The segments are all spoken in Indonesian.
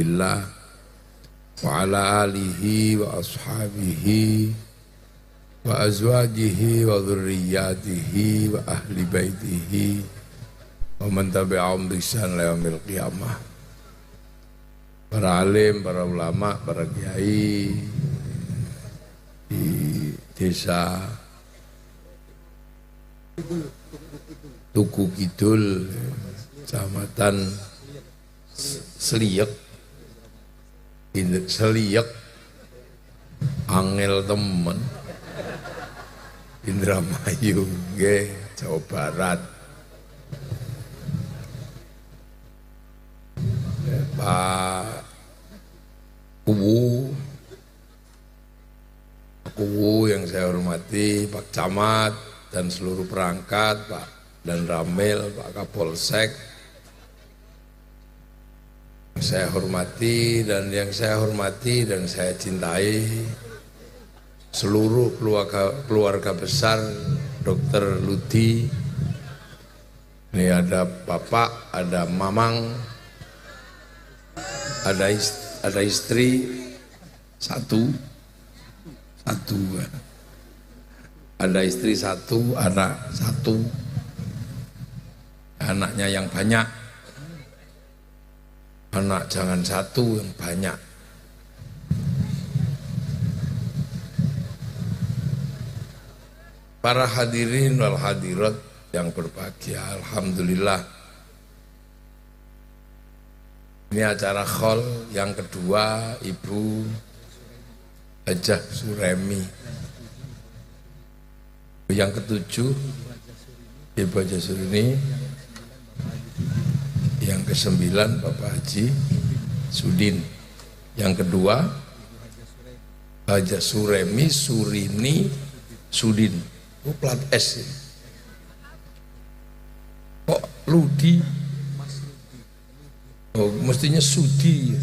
Billah wa ala alihi wa ashabihi wa azwajihi wa dhurriyyatihi wa ahli baitihi wa man tabi'ahum bi ihsan ila yaumil qiyamah. Para alim, para ulama, para kiai di desa Tugu Kidul, Kecamatan Seliek, Seliek, angel temen, Indramayu, Jawa Barat. Pak Kuwu yang saya hormati, Pak Camat dan seluruh perangkat, Pak dan Ramil, Pak Kapolsek, saya hormati dan yang saya hormati dan saya cintai seluruh keluarga besar Dr. Ludi. Ini ada Bapak, ada Mamang, ada istri satu, ada istri satu, anak satu, anaknya yang banyak. Anak jangan satu, yang banyak. Para hadirin wal hadirat yang berbahagia, alhamdulillah. Ini acara khol yang kedua Ibu Hajah Suremi. Yang ketujuh Ibu Hajah Suremi. Yang kesembilan Bapak Haji Sudin. Yang kedua Hajah Suremi, Surini, Sudin. Oh, plat S. Kok Ludi? Oh, mestinya Sudi.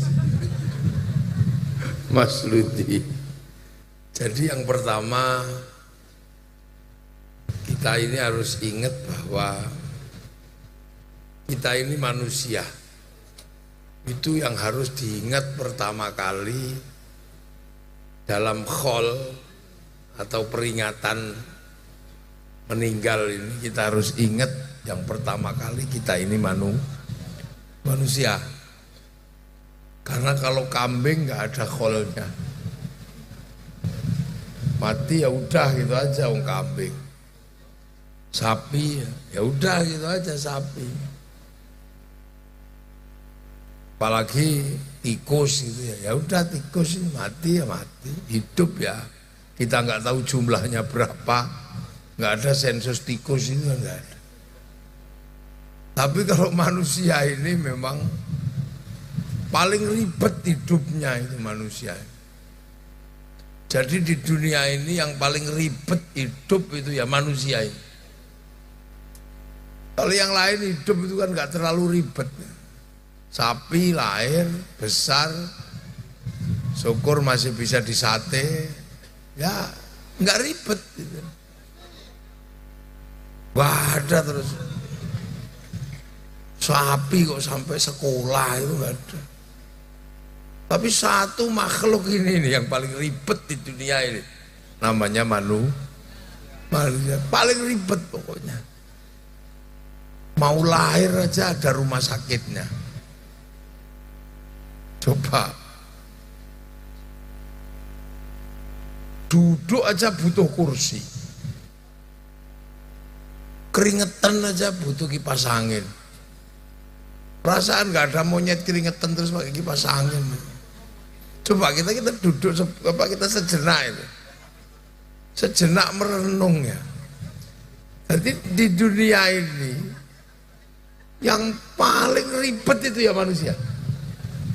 Mas Ludi. Jadi yang pertama kita ini harus ingat bahwa kita ini manusia. Itu yang harus diingat pertama kali dalam khol atau peringatan meninggal ini. Kita harus ingat yang pertama kali kita ini manusia. Karena kalau kambing nggak ada kholnya, mati ya udah gitu aja wong kambing. Sapi ya udah gitu aja sapi. Apalagi tikus gitu ya udah tikus ini mati ya mati, hidup ya kita nggak tahu jumlahnya berapa, nggak ada sensus tikus itu nggak ada. Tapi kalau manusia ini memang paling ribet hidupnya itu manusia. Jadi di dunia ini yang paling ribet hidup itu ya manusia ini. Kalau yang lain hidup itu kan nggak terlalu ribet. Sapi lahir, besar, syukur masih bisa disate, ya nggak ribet gitu. Wah ada terus. Sapi kok sampai sekolah itu nggak ada. Tapi satu makhluk ini nih yang paling ribet di dunia ini, namanya manusia. Paling ribet pokoknya. Mau lahir aja ada rumah sakitnya. Coba duduk aja butuh kursi, keringetan aja butuh kipas angin. Perasaan nggak ada monyet keringetan terus pakai kipas angin. Coba kita duduk, kita sejenak itu, sejenak merenung ya. Jadi di dunia ini yang paling ribet itu ya manusia.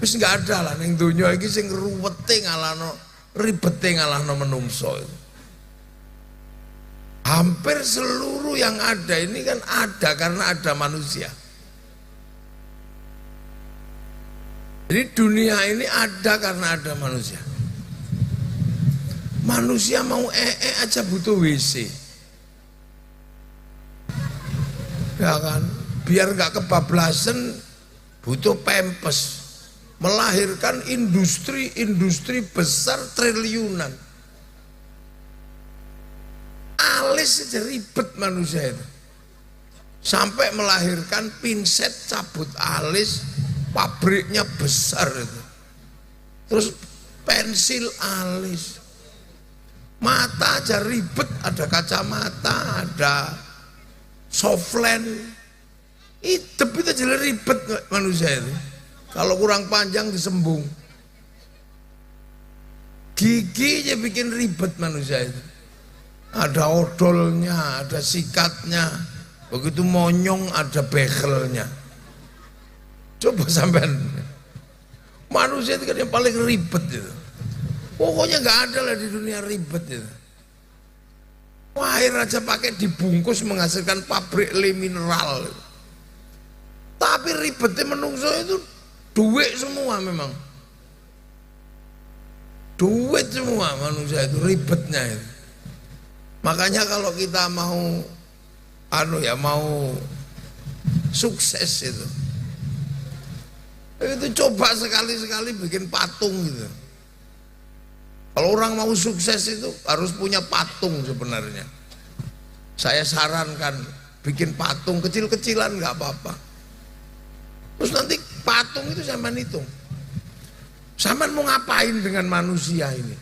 Terus nggak ada lah ning dunia iki sing ruwete ngalahno ribete ngalahno menungso itu. Hampir seluruh yang ada ini kan ada karena ada manusia. Jadi dunia ini ada karena ada manusia. Manusia mau aja butuh WC. Ya kan, biar nggak kebablasan butuh pempes. melahirkan industri-industri besar triliunan. Alis saja ribet manusia itu. Sampai melahirkan pinset cabut alis, pabriknya besar itu. Terus pensil alis. Mata aja ribet, ada kacamata, ada softland. Hidup itu jadi ribet manusia itu. Kalau kurang panjang disembung. Giginya bikin ribet manusia itu. Ada odolnya, ada sikatnya. Begitu monyong ada bekelnya. Coba sampean. Manusia itu kan yang paling ribet itu. Pokoknya nggak ada lah di dunia ribet itu. Air aja pakai dibungkus menghasilkan pabrik le mineral. Tapi ribetnya menungso itu duit semua memang. Duit semua manusia itu ribetnya itu. Makanya kalau kita mau mau sukses itu coba sekali-sekali bikin patung gitu. Kalau orang mau sukses itu harus punya patung sebenarnya. Saya sarankan bikin patung kecil-kecilan nggak apa-apa. Terus nanti patung itu sampean hitung. Sampean mau ngapain dengan manusia ini?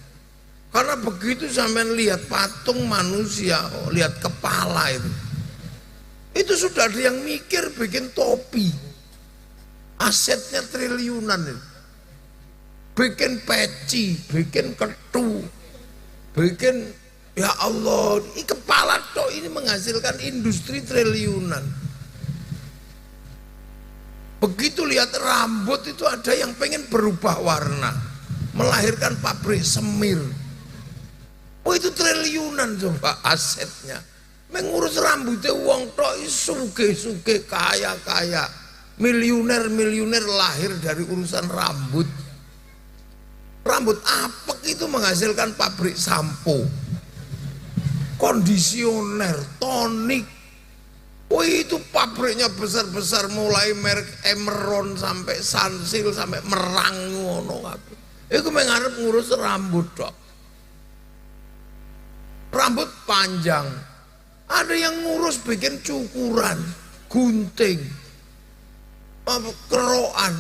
Karena begitu sampean lihat patung manusia, lihat kepala itu sudah ada yang mikir bikin topi. Asetnya triliunan itu. Bikin peci, bikin ketu, bikin ya Allah, ini kepala tok ini menghasilkan industri triliunan. Begitu lihat rambut itu ada yang pengen berubah warna, melahirkan pabrik semir. Oh itu triliunan coba asetnya. Mengurus rambutnya uang tok suge-suge kaya-kaya. Miliuner-miliuner lahir dari urusan rambut. Rambut apek itu menghasilkan pabrik sampo. Kondisioner, tonik. Oh itu pabriknya besar-besar mulai merek Emeron sampai Sunsil sampai Merang ngono kabeh. Iku mengarep ngurus rambut tok. Rambut panjang, ada yang ngurus bikin cukuran, gunting, kerokan.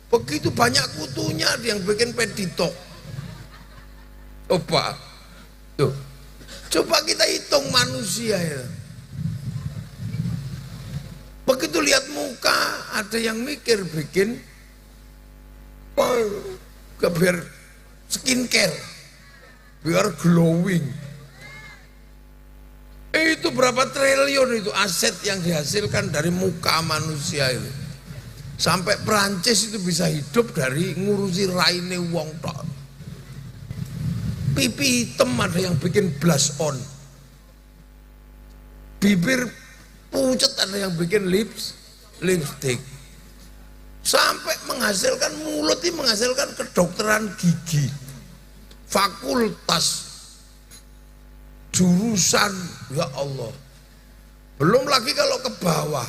Begitu banyak kutunya ada yang bikin peditok. Coba, tuh, coba kita hitung manusia ya. Begitu lihat muka, ada yang mikir bikin biar skincare, biar glowing. Itu berapa triliun itu aset yang dihasilkan dari muka manusia itu. Sampai Perancis itu bisa hidup dari ngurusi raine wong tok. Pipi hitam ada yang bikin blush on. Bibir pucat ada yang bikin lipstick. Sampai menghasilkan mulut ini menghasilkan kedokteran gigi. Fakultas jurusan, ya Allah. Belum lagi kalau ke bawah.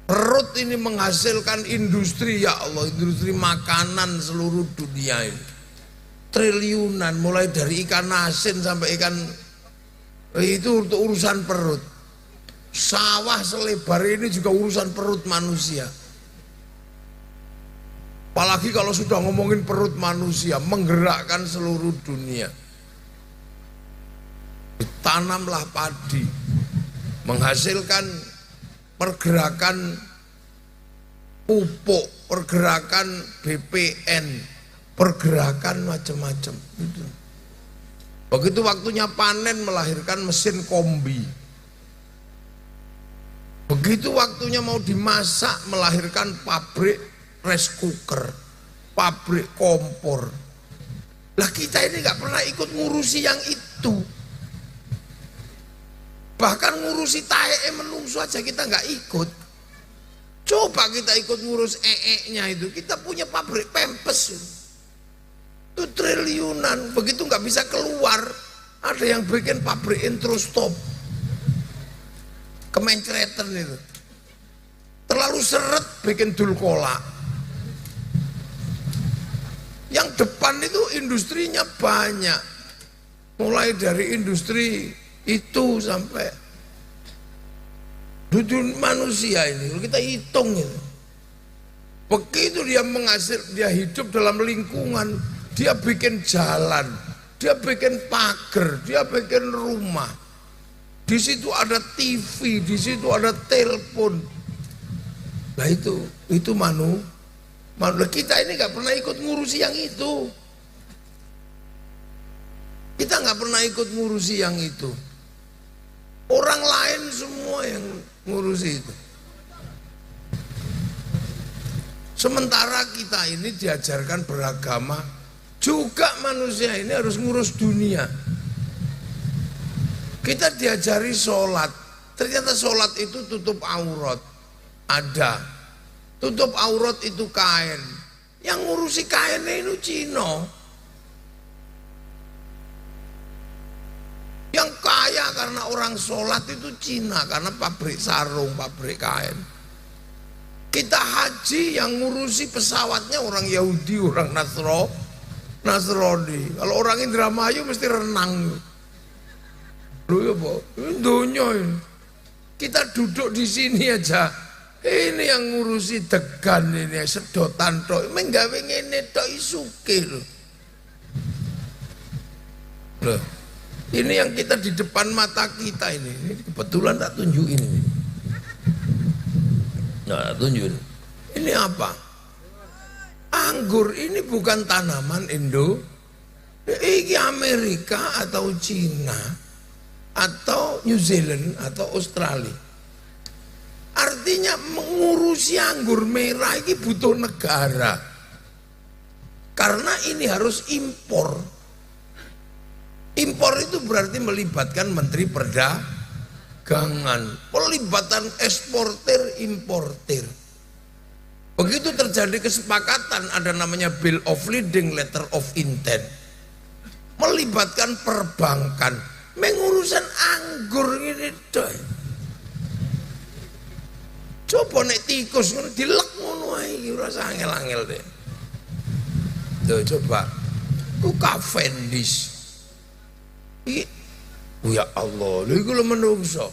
Perut ini menghasilkan industri, ya Allah, industri makanan seluruh dunia ini. Triliunan, mulai dari ikan asin sampai ikan itu untuk urusan perut. Sawah selebar ini juga urusan perut manusia. Apalagi kalau sudah ngomongin perut manusia, menggerakkan seluruh dunia. Tanamlah padi, menghasilkan pergerakan pupuk, pergerakan BPN, pergerakan macam-macam. Begitu waktunya panen melahirkan mesin kombi. Begitu waktunya mau dimasak melahirkan pabrik rice cooker, pabrik kompor. Lah kita ini nggak pernah ikut ngurusi yang itu. Bahkan ngurusi tae menungso aja kita nggak ikut. Coba kita ikut ngurus nya itu. Kita punya pabrik pempes itu triliunan. Begitu nggak bisa keluar, ada yang bikin pabrik intro stop. Kemencretan itu. Terlalu seret bikin dulkola. Yang depan itu industrinya banyak. Mulai dari industri itu sampai dunia manusia ini. Kalau kita hitung itu. Begitu dia dia hidup dalam lingkungan, dia bikin jalan, dia bikin pagar, dia bikin rumah. Di situ ada TV, di situ ada telepon. Nah itu kita ini nggak pernah ikut ngurusi yang itu. Kita nggak pernah ikut ngurusi yang itu. Orang lain semua yang ngurusi itu. Sementara kita ini diajarkan beragama, juga manusia ini harus ngurus dunia. Kita diajari sholat, ternyata sholat itu tutup aurat. Ada, tutup aurat itu kain. Yang ngurusi kainnya itu Cina. Yang kaya karena orang sholat itu Cina, karena pabrik sarung, pabrik kain. Kita haji yang ngurusi pesawatnya orang Yahudi, orang Nasrani. Kalau orang Indramayu mesti renang. Loh ya Pak, ini dunia ini. Kita duduk di sini aja. Ini yang ngurusi degan ini, sedotan tok. Menggawe ngene tok isuke loh. Loh. Ini yang kita di depan mata kita ini kebetulan tak tunjukin ini. Nah, tunjukin. Ini apa? Anggur ini bukan tanaman Indo. Ini Amerika atau Cina atau New Zealand atau Australia. Artinya mengurusi anggur merah ini butuh negara. Karena ini harus impor. Impor itu berarti melibatkan Menteri Perdagangan, pelibatan eksportir importir. Begitu terjadi kesepakatan, ada namanya Bill of Lading, Letter of Intent, melibatkan perbankan, mengurusan anggur ini doy. Coba nek tikus dilek ngono ae rasa angel-angel deh. Tuh coba, ku Cavendish. Oh ya Allah, lha iku lho menungso.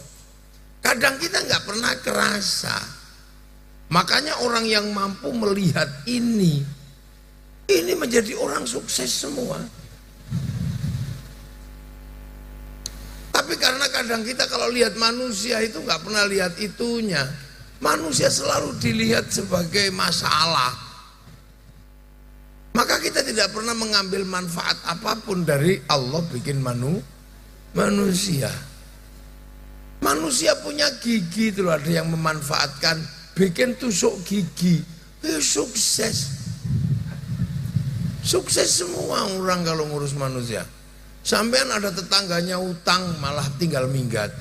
Kadang kita nggak pernah kerasa. Makanya orang yang mampu melihat ini menjadi orang sukses semua. Tapi karena kadang kita kalau lihat manusia itu nggak pernah lihat itunya. Manusia selalu dilihat sebagai masalah. Maka kita tidak pernah mengambil manfaat apapun dari Allah bikin manusia. Manusia punya gigi itu ada yang memanfaatkan, bikin tusuk gigi, sukses. Sukses semua orang kalau ngurus manusia. Sampean ada tetangganya utang malah tinggal minggat.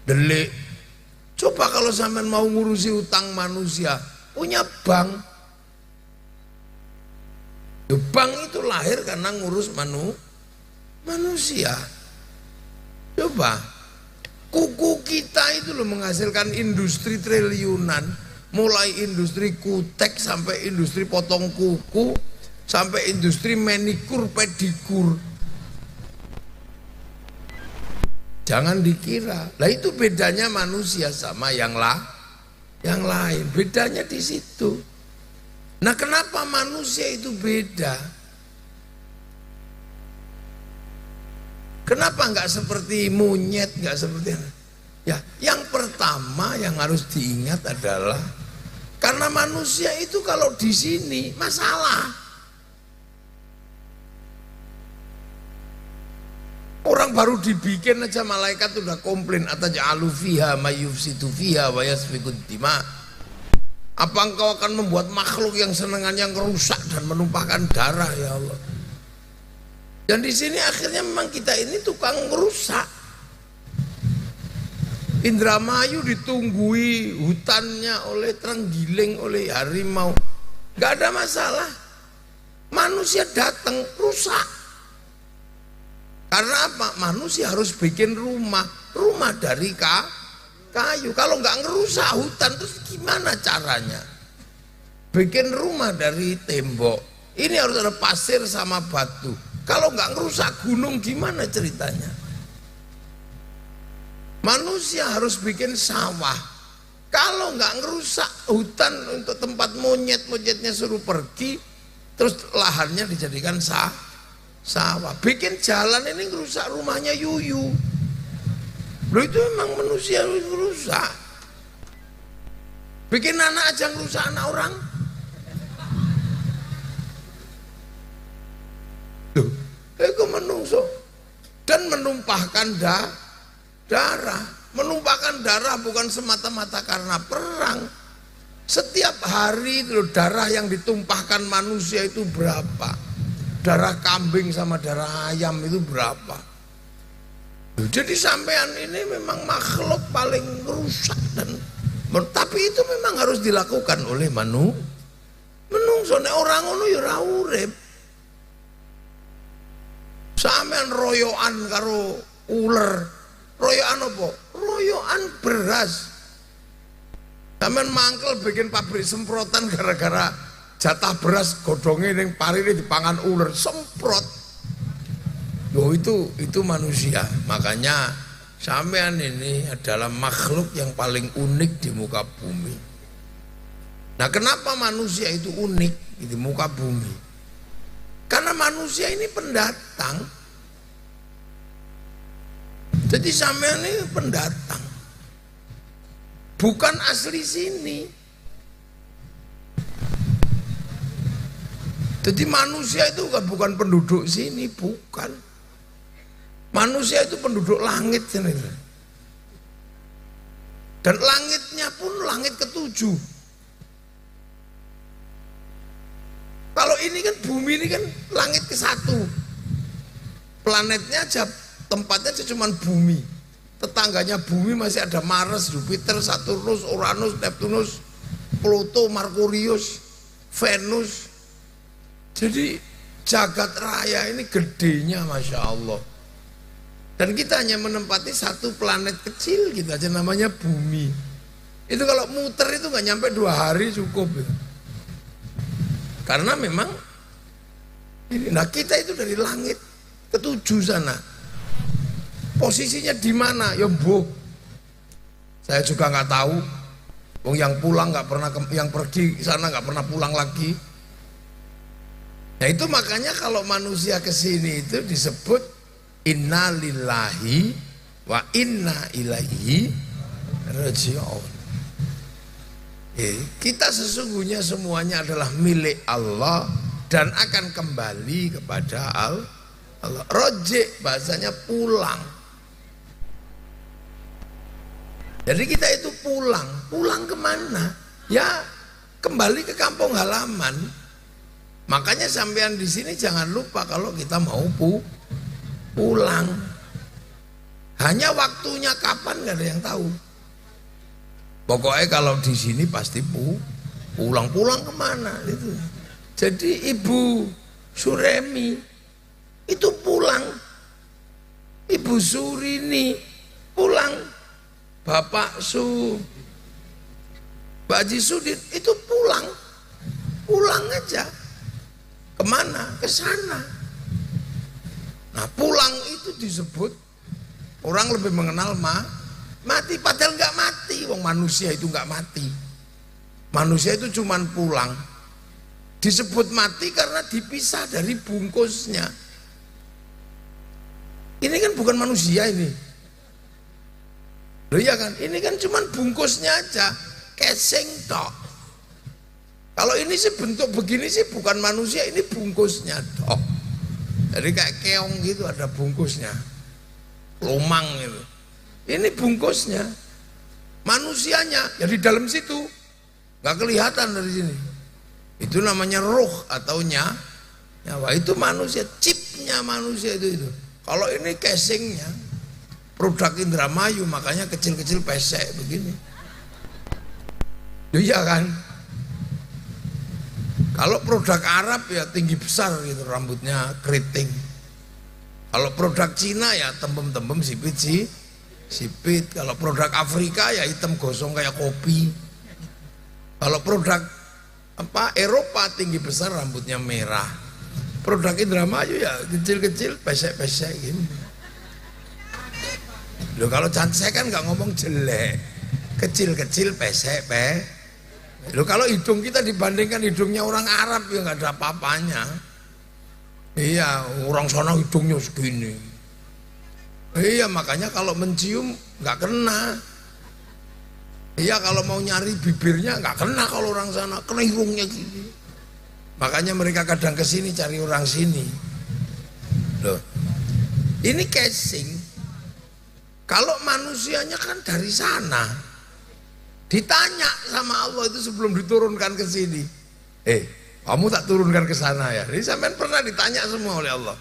Delik. Coba kalau sampean mau ngurusi utang manusia, punya bank. Bank itu lahir karena ngurus manusia. Coba, kuku kita itu loh menghasilkan industri triliunan, mulai industri kutek sampai industri potong kuku, sampai industri manikur pedikur. Jangan dikira, lah itu bedanya manusia sama yang lain, bedanya di situ. Nah kenapa manusia itu beda? Kenapa nggak seperti monyet, nggak seperti ya? Yang pertama yang harus diingat adalah karena manusia itu kalau di sini masalah. Orang baru dibikin aja malaikat udah komplain, ataj'alu fiha may yufsidu fiha wa yasfikud dima. Apa engkau akan membuat makhluk yang senengannya ngerusak dan menumpahkan darah, ya Allah? Dan di sini akhirnya memang kita ini tukang ngerusak. Indramayu ditunggui hutannya oleh terenggiling, oleh harimau, nggak ada masalah. Manusia datang rusak. Karena apa? Manusia harus bikin rumah dari kayu. Kalau nggak ngerusak hutan terus gimana caranya? Bikin rumah dari tembok, Ini harus ada pasir sama batu. Kalau nggak ngerusak gunung gimana ceritanya? Manusia harus bikin sawah. Kalau nggak ngerusak hutan untuk tempat monyet-monyetnya suruh pergi, terus lahannya dijadikan sawah. Bikin jalan ini ngerusak rumahnya Yuyu. Loh itu emang manusia ngerusak. Bikin anak aja ngerusak anak orang. Loh, itu menungso dan menumpahkan darah. Menumpahkan darah bukan semata-mata karena perang. Setiap hari itu darah yang ditumpahkan manusia itu berapa? Darah kambing sama darah ayam itu berapa? Jadi sampean ini memang makhluk paling rusak dan tapi itu memang harus dilakukan oleh menungso. Nek orang ngono ya ora urip. Sampean royoan karo uler. Royoan apa? Royoan beras. Sampean mangkel bikin pabrik semprotan gara-gara jatah beras godhonge ning parine dipangan uler, semprot. Loh itu manusia. Makanya sampean ini adalah makhluk yang paling unik di muka bumi. Nah, kenapa manusia itu unik di muka bumi? Karena manusia ini pendatang. Jadi sampean ini pendatang. Bukan asli sini. Jadi manusia itu bukan penduduk sini, bukan. Manusia itu penduduk langit. Dan langitnya pun langit ketujuh. Kalau ini kan bumi ini kan langit ke-1. Planetnya aja, tempatnya aja cuma bumi. Tetangganya bumi masih ada Mars, Jupiter, Saturnus, Uranus, Neptunus, Pluto, Merkurius, Venus. Jadi jagat raya ini gedenya Masya Allah. Dan kita hanya menempati satu planet kecil gitu aja namanya bumi. Itu kalau muter itu nggak nyampe 2 hari cukup gitu. Karena memang ini, nah kita itu dari langit ke-7 sana. Posisinya di mana? Ya mbuh. Saya juga nggak tahu. Wong yang pulang nggak pernah, yang pergi sana nggak pernah pulang lagi. Nah itu makanya kalau manusia ke sini itu disebut inna lillahi wa inna ilaihi raji'un. Kita sesungguhnya semuanya adalah milik Allah dan akan kembali kepada Allah. Roji bahasanya pulang. Jadi kita itu pulang kemana? Ya kembali ke kampung halaman. Makanya sampean di sini jangan lupa kalau kita mau pulang. Hanya waktunya kapan nggak ada yang tahu. Pokoknya kalau di sini pasti pulang kemana itu. Jadi Ibu Suremi itu pulang, Ibu Surini pulang, Bapak Mbak Haji Sudin itu pulang aja. Kemana? Ke sana. Nah pulang itu disebut orang lebih mengenal mati, padahal nggak mati. Wong manusia itu nggak mati. Manusia itu cuman pulang. Disebut mati karena dipisah dari bungkusnya. Ini kan bukan manusia ini. Loh ya kan, ini kan cuman bungkusnya aja, casing tok. Kalau ini sih bentuk begini sih bukan manusia, ini bungkusnya tok. Jadi kayak keong gitu ada bungkusnya, lomang gitu. Ini bungkusnya, manusianya ya di dalam situ, nggak kelihatan dari sini. Itu namanya ruh atau nyawa. Itu manusia, chipnya manusia itu. Kalau ini casingnya, produk Indramayu makanya kecil-kecil pesek begini. Iya kan? Kalau produk Arab ya tinggi besar gitu, rambutnya keriting. Kalau produk Cina ya tembem-tembem sipit. Kalau produk Afrika ya hitam gosong kayak kopi. Kalau produk Eropa tinggi besar rambutnya merah. Produk Indramayu ya kecil-kecil pesek-pesek gini. Loh kalau saya kan nggak ngomong jelek, kecil-kecil pesek. Loh kalau hidung kita dibandingkan hidungnya orang Arab ya nggak ada apa-apanya. Iya, orang sana hidungnya segini. Iya, makanya kalau mencium nggak kena. Iya, kalau mau nyari bibirnya nggak kena kalau orang sana, kena hidungnya gini. Makanya mereka kadang kesini cari orang sini. Loh, ini casing. Kalau manusianya kan dari sana, ditanya sama Allah itu sebelum diturunkan ke sini. Kamu tak turunkan ke sana ya? Jadi sampean pernah ditanya semua oleh Allah.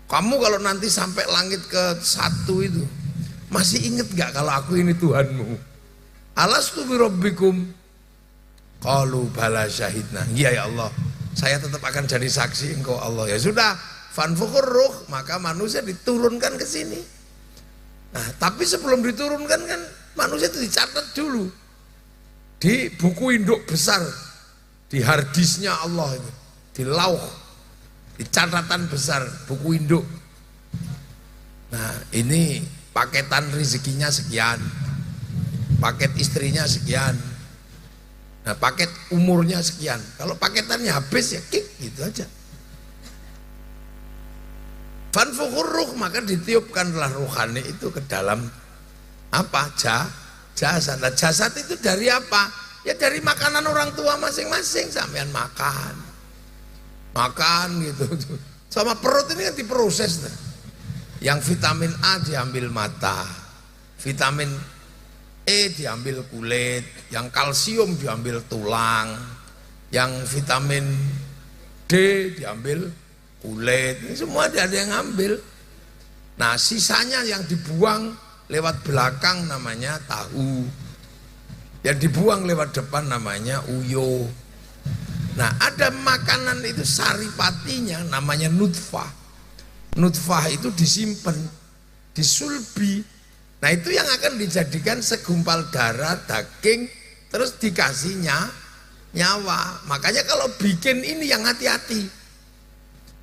Kamu kalau nanti sampai langit ke 1 itu, masih inget gak kalau aku ini Tuhanmu? Alastu bi rabbikum? Qalu bala syahidna. Iya ya Allah, saya tetap akan jadi saksi engkau Allah. Ya sudah, fanfukhur ruh, maka manusia diturunkan ke sini. Nah, tapi sebelum diturunkan kan manusia itu dicatat dulu di buku induk besar, di harddisknya Allah itu, di lauh, di catatan besar buku induk. Nah, ini paketan rezekinya sekian, paket istrinya sekian, nah paket umurnya sekian. Kalau paketannya habis ya kik gitu aja. Fanfukhur ruh, maka ditiupkanlah ruhani itu ke dalam apa? Jasad. Nah, jasad itu dari apa? Ya dari makanan orang tua masing-masing. Sampean makan gitu. Sama perut ini kan diproses. Yang vitamin A diambil mata, vitamin E diambil kulit, yang kalsium diambil tulang, yang vitamin D diambil kulit. Ini semua ada yang ngambil. Nah, sisanya yang dibuang lewat belakang namanya tahu, yang dibuang lewat depan namanya uyo. Nah, ada makanan itu saripatinya namanya nutfah. Nutfah itu disimpan, disulbi. Nah, itu yang akan dijadikan segumpal darah, daging, terus dikasihnya nyawa. Makanya kalau bikin ini yang hati-hati,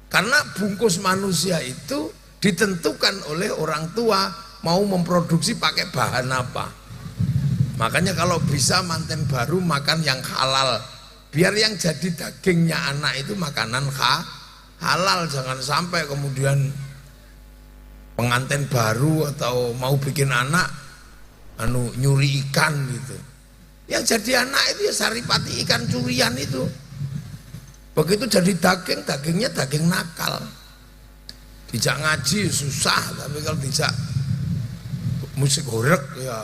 karena bungkus manusia itu ditentukan oleh orang tua mau memproduksi pakai bahan apa. Makanya kalau bisa manten baru makan yang halal, biar yang jadi dagingnya anak itu makanan halal. Jangan sampai kemudian pengantin baru atau mau bikin anak nyuri ikan gitu. Yang jadi anak itu ya saripati ikan curian itu. Begitu jadi daging, dagingnya daging nakal. Dijak ngaji susah, tapi kalau dijak musik horeg ya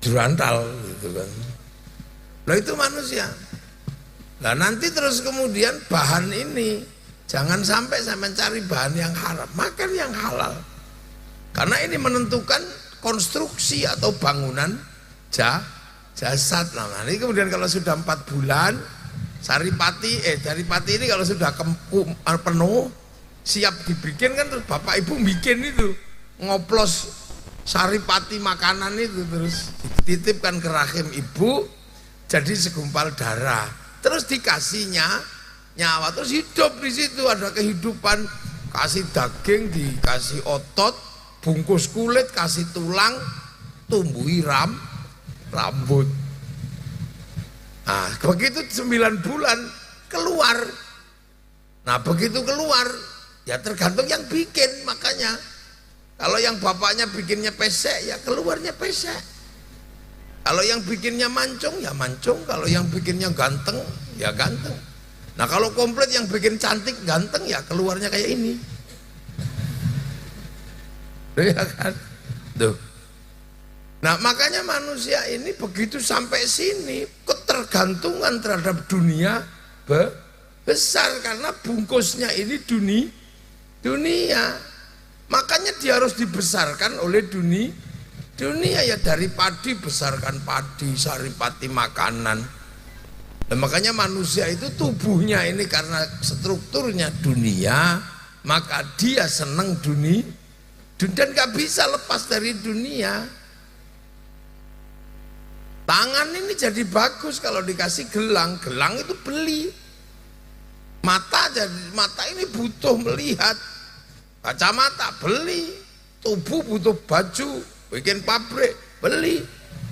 dirantal gitu kan. Nah itu manusia. Nah nanti terus kemudian bahan ini jangan sampai saya mencari bahan yang haram, makan yang halal. Karena ini menentukan konstruksi atau bangunan jasad. Nah ini kemudian kalau sudah 4 bulan saripati ini kalau sudah penuh siap dibikin kan, terus bapak ibu bikin itu, ngoplos saripati makanan itu, terus dititipkan ke rahim ibu jadi segumpal darah, terus dikasihnya nyawa, terus hidup di situ, ada kehidupan, kasih daging, dikasih otot, bungkus kulit, kasih tulang, tumbuhi rambut. Nah begitu 9 bulan keluar. Nah begitu keluar ya tergantung yang bikin. Makanya kalau yang bapaknya bikinnya pesek ya keluarnya pesek, kalau yang bikinnya mancung ya mancung, kalau yang bikinnya ganteng ya ganteng. Nah kalau komplit yang bikin cantik ganteng ya keluarnya kayak ini. Ya kan? Tuh. Nah makanya manusia ini begitu sampai sini ketergantungan terhadap dunia besar, karena bungkusnya ini dunia. Makanya dia harus dibesarkan oleh dunia ya, dari padi besarkan padi, saripati makanan. Dan makanya manusia itu tubuhnya ini karena strukturnya dunia, maka dia senang dunia dan gak bisa lepas dari dunia. Tangan ini jadi bagus kalau dikasih gelang. Gelang itu beli. Mata ini butuh melihat. Kacamata beli. Tubuh butuh baju, bikin pabrik, beli.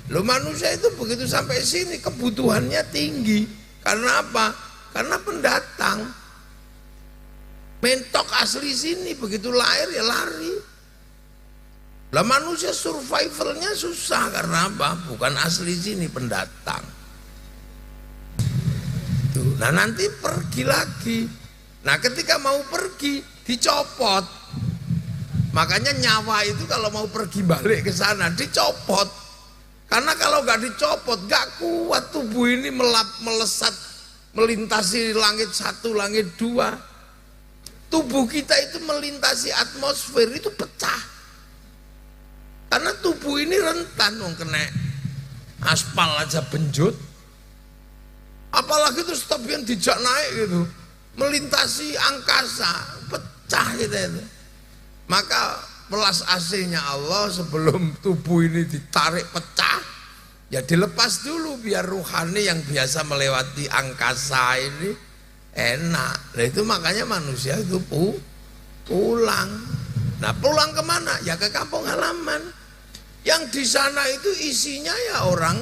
Lo manusia itu begitu sampai sini kebutuhannya tinggi. Karena apa? Karena pendatang. Mentok asli sini begitu lahir ya lari. Lah manusia survivalnya susah karena apa? Bukan asli sini, pendatang. Tuh. Nah nanti pergi lagi. Nah ketika mau pergi dicopot. Makanya nyawa itu kalau mau pergi balik ke sana dicopot. Karena kalau nggak dicopot nggak kuat tubuh ini melesat melintasi langit satu, langit dua. Tubuh kita itu melintasi atmosfer itu pecah. Karena tubuh ini rentan kena aspal aja benjut. Apalagi itu stop yang dijak naik gitu. Melintasi angkasa, pecah gitu itu. Maka pelas aslinya Allah sebelum tubuh ini ditarik pecah, ya dilepas dulu biar ruhani yang biasa melewati angkasa ini enak. Nah itu makanya manusia itu pulang. Nah pulang kemana? Ya ke kampung halaman. Yang di sana itu isinya ya orang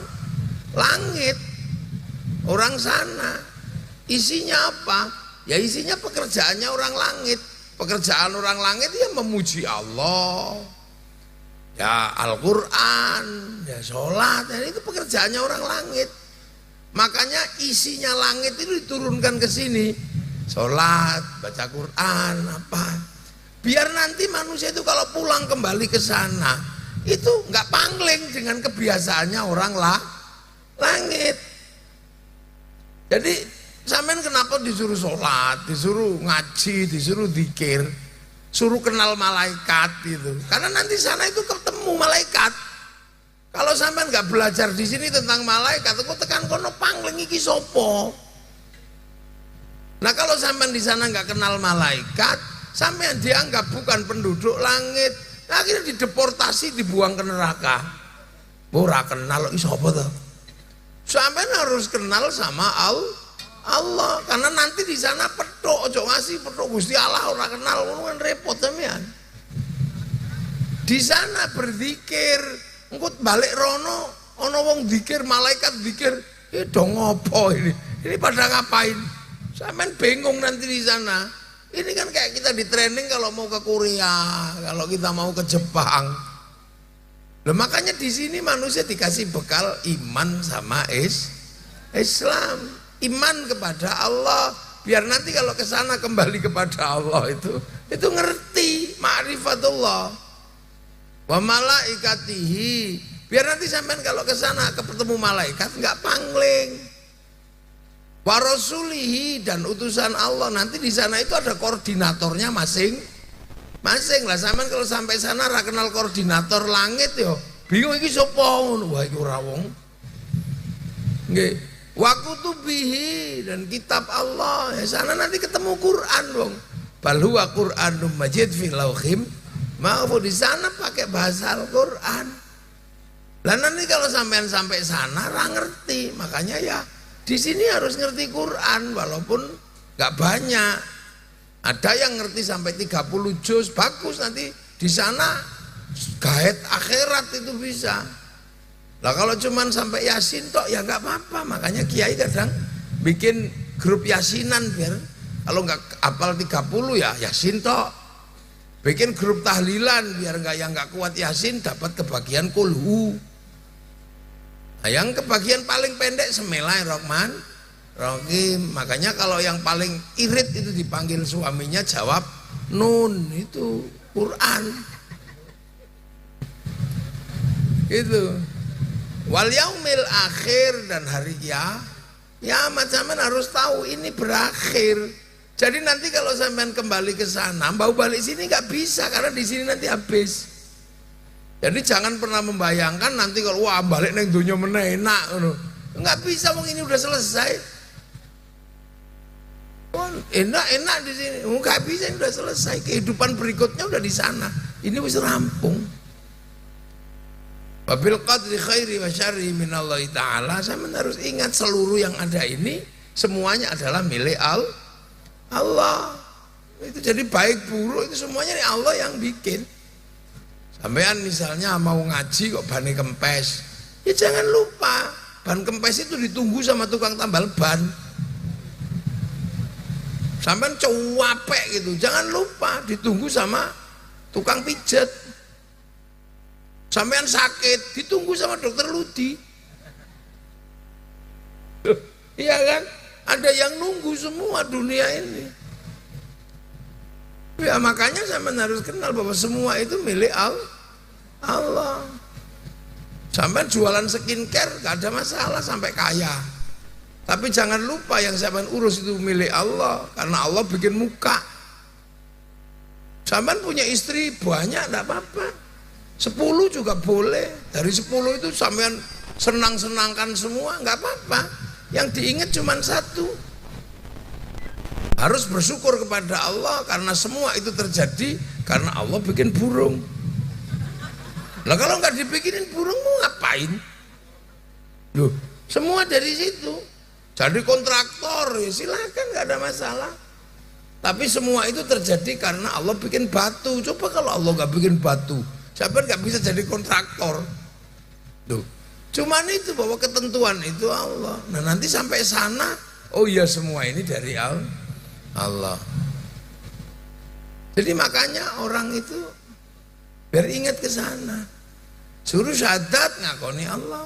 langit, orang sana. Isinya apa? Ya isinya pekerjaannya orang langit. Pekerjaan orang langit ya memuji Allah, ya Al-Quran, ya sholat, dan itu pekerjaannya orang langit. Makanya isinya langit itu diturunkan ke sini, sholat, baca Quran, apa. Biar nanti manusia itu kalau pulang kembali ke sana, itu nggak pangling dengan kebiasaannya orang langit. Jadi sampean kenapa disuruh sholat, disuruh ngaji, disuruh zikir, suruh kenal malaikat itu? Karena nanti sana itu ketemu malaikat. Kalau sampean nggak belajar di sini tentang malaikat, aku tekan kono pangling iki sopo. Nah kalau sampean di sana nggak kenal malaikat, sampean dianggap bukan penduduk langit, nah, akhirnya dideportasi, dibuang ke neraka. Ora kenal iki sopo tuh? Sampean harus kenal sama Allah, karena nanti di sana petuk, ojo ngasih petuk Gusti Allah ora kenal, kan repot sampean. Di sana berzikir, engko balik rono ana wong zikir, malaikat zikir, dong ngopo ini? Ini pada ngapain? Sampean bingung nanti di sana. Ini kan kayak kita di training kalau mau ke Korea, kalau kita mau ke Jepang. Nah, makanya di sini manusia dikasih bekal iman sama Islam. Iman kepada Allah, biar nanti kalau ke sana kembali kepada Allah itu ngerti ma'rifatullah wa malaikatihi, biar nanti sampean kalau ke sana ketemu malaikat nggak pangling. Wa rasulihi, dan utusan Allah, nanti di sana itu ada koordinatornya masing-masing lah. Sampean kalau sampai sana ra kenal koordinator langit yo bingung iki sapa ngono, wah iki ora wong. Nggih. Wa kutubihi, dan kitab Allah, ya sana nanti ketemu Quran dong. Bal huwa Qur'anum Majid fi lauhim mahfuz, di sana pakai bahasa Al-Qur'an. Lah nanti kalau sampean sampai sana ra ngerti, makanya ya di sini harus ngerti Quran walaupun nggak banyak. Ada yang ngerti sampai 30 juz, bagus, nanti di sana gaet akhirat itu bisa. Lah kalau cuman sampai Yasin tok ya nggak apa-apa. Makanya kiai kadang bikin grup Yasinan, biar kalau nggak hafal 30 ya Yasin tok. Bikin grup tahlilan biar nggak kuat Yasin dapat kebagian kulhu. Nah, yang kebagian paling pendek Bismillahirrahmanirrahim. Makanya kalau yang paling irit itu dipanggil suaminya jawab nun, itu Quran. Itu. Wal yaumil akhir, dan hari kiamat sampean harus tahu ini berakhir. Jadi nanti kalau sampean kembali ke sana, mau balik sini nggak bisa, karena di sini nanti habis. Jadi jangan pernah membayangkan nanti kalau wah balik neng dunia meneh enak, nggak bisa, wong ini udah selesai. Enak di sini, nggak bisa, ini udah selesai. Kehidupan berikutnya udah di sana. Ini wis rampung. Wabil qadri khairi wa syarri minallahi ta'ala. Saya harus ingat seluruh yang ada ini semuanya adalah milik Allah. Itu jadi baik buruk itu semuanya ini Allah yang bikin. Sampean misalnya mau ngaji kok ban kempes, ya jangan lupa ban kempes itu ditunggu sama tukang tambal ban. Sampean cuapek gitu, jangan lupa ditunggu sama tukang pijat. Sampean sakit ditunggu sama dokter Ludi. Iya kan? Ada yang nunggu semua dunia ini. Ya makanya sampean harus kenal bahwa semua itu milik Allah. Sampean jualan skincare gak ada masalah sampai kaya. Tapi jangan lupa yang sampean urus itu milik Allah, karena Allah bikin muka. Sampean punya istri banyak enggak apa-apa. 10 juga boleh. Dari 10 itu sampean senang-senangkan semua enggak apa-apa. Yang diingat cuma satu. Harus bersyukur kepada Allah karena semua itu terjadi karena Allah bikin burung. Lah kalau nggak dibikinin burung mau ngapain? Loh, semua dari situ. Jadi kontraktor ya silakan, nggak ada masalah. Tapi semua itu terjadi karena Allah bikin batu. Coba kalau Allah nggak bikin batu, siapa nggak bisa jadi kontraktor? Loh, cuman itu bahwa ketentuan itu Allah. Nah nanti sampai sana, oh iya semua ini dari Allah. Jadi makanya orang itu biar ingat ke sana. Suruh syahadat ngakoni Allah.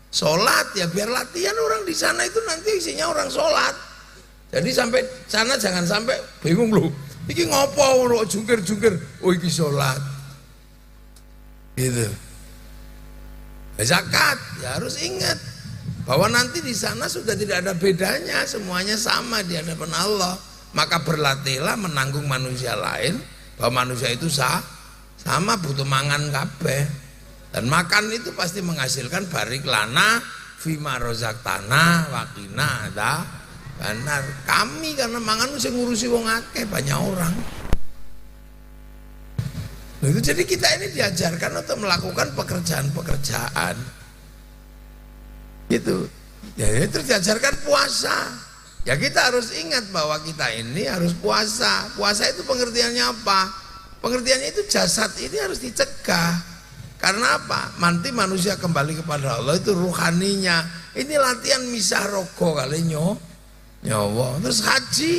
Sholat ya biar latihan orang di sana itu nanti isinya orang sholat. Jadi sampai sana jangan sampai bingung loh. Iki ngopo lo jungkir-jungkir. Oh iki sholat. Gitu. Zakat ya harus ingat bahwa nanti di sana sudah tidak ada bedanya, semuanya sama di hadapan Allah. Maka berlatihlah menanggung manusia lain, bahwa manusia itu sama butuh mangan kabeh. Dan makan itu pasti menghasilkan barik lana fima rozaktana wakina ada benar kami karena mangan mesti ngurusi wong akeh banyak orang. Nah, itu jadi kita ini diajarkan untuk melakukan pekerjaan-pekerjaan gitu. Ya itu diajarkan puasa. Ya kita harus ingat bahwa kita ini harus puasa. Puasa itu pengertiannya apa? Pengertiannya itu jasad ini harus dicegah. Karena apa? Nanti manusia kembali kepada Allah itu ruhaninya. Ini latihan misah rogo kali nyawa. Terus haji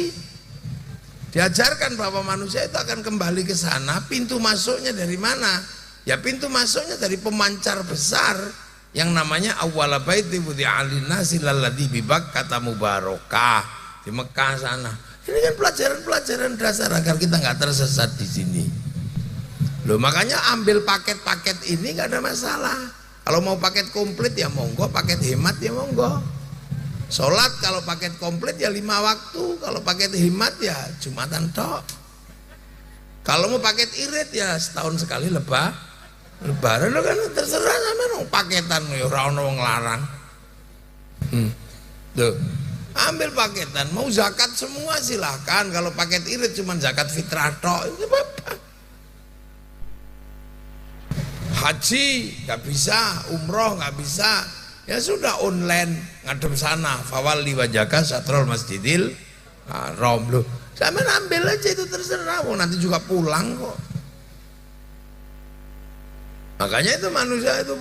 diajarkan bahwa manusia itu akan kembali ke sana. Pintu masuknya dari mana? Ya pintu masuknya dari pemancar besar yang namanya awwala baiti wudi'a lin-nasi lalladzi bi Bakkah mubarakah, di Mekah sana. Ini kan pelajaran-pelajaran dasar agar kita nggak tersesat di sini. Loh makanya ambil paket-paket ini nggak ada masalah. Kalau mau paket komplit ya monggo, paket hemat ya monggo. Sholat kalau paket komplit ya 5 waktu, kalau paket hemat ya Jumatan tok. Kalau mau paket irit ya setahun sekali Lebaran lo kan terserah sama dong paketan ya ora ono wong larang. Tuh, ambil paketan, mau zakat semua silahkan. Kalau paket irit cuma zakat fitrah tok itu apa? Haji nggak bisa, umroh nggak bisa, ya sudah online ngadep sana. Fawalli wajhaka satrul masjidil haram. Loh, sama ambil aja itu terserah. Nanti juga pulang kok. Makanya itu manusia itu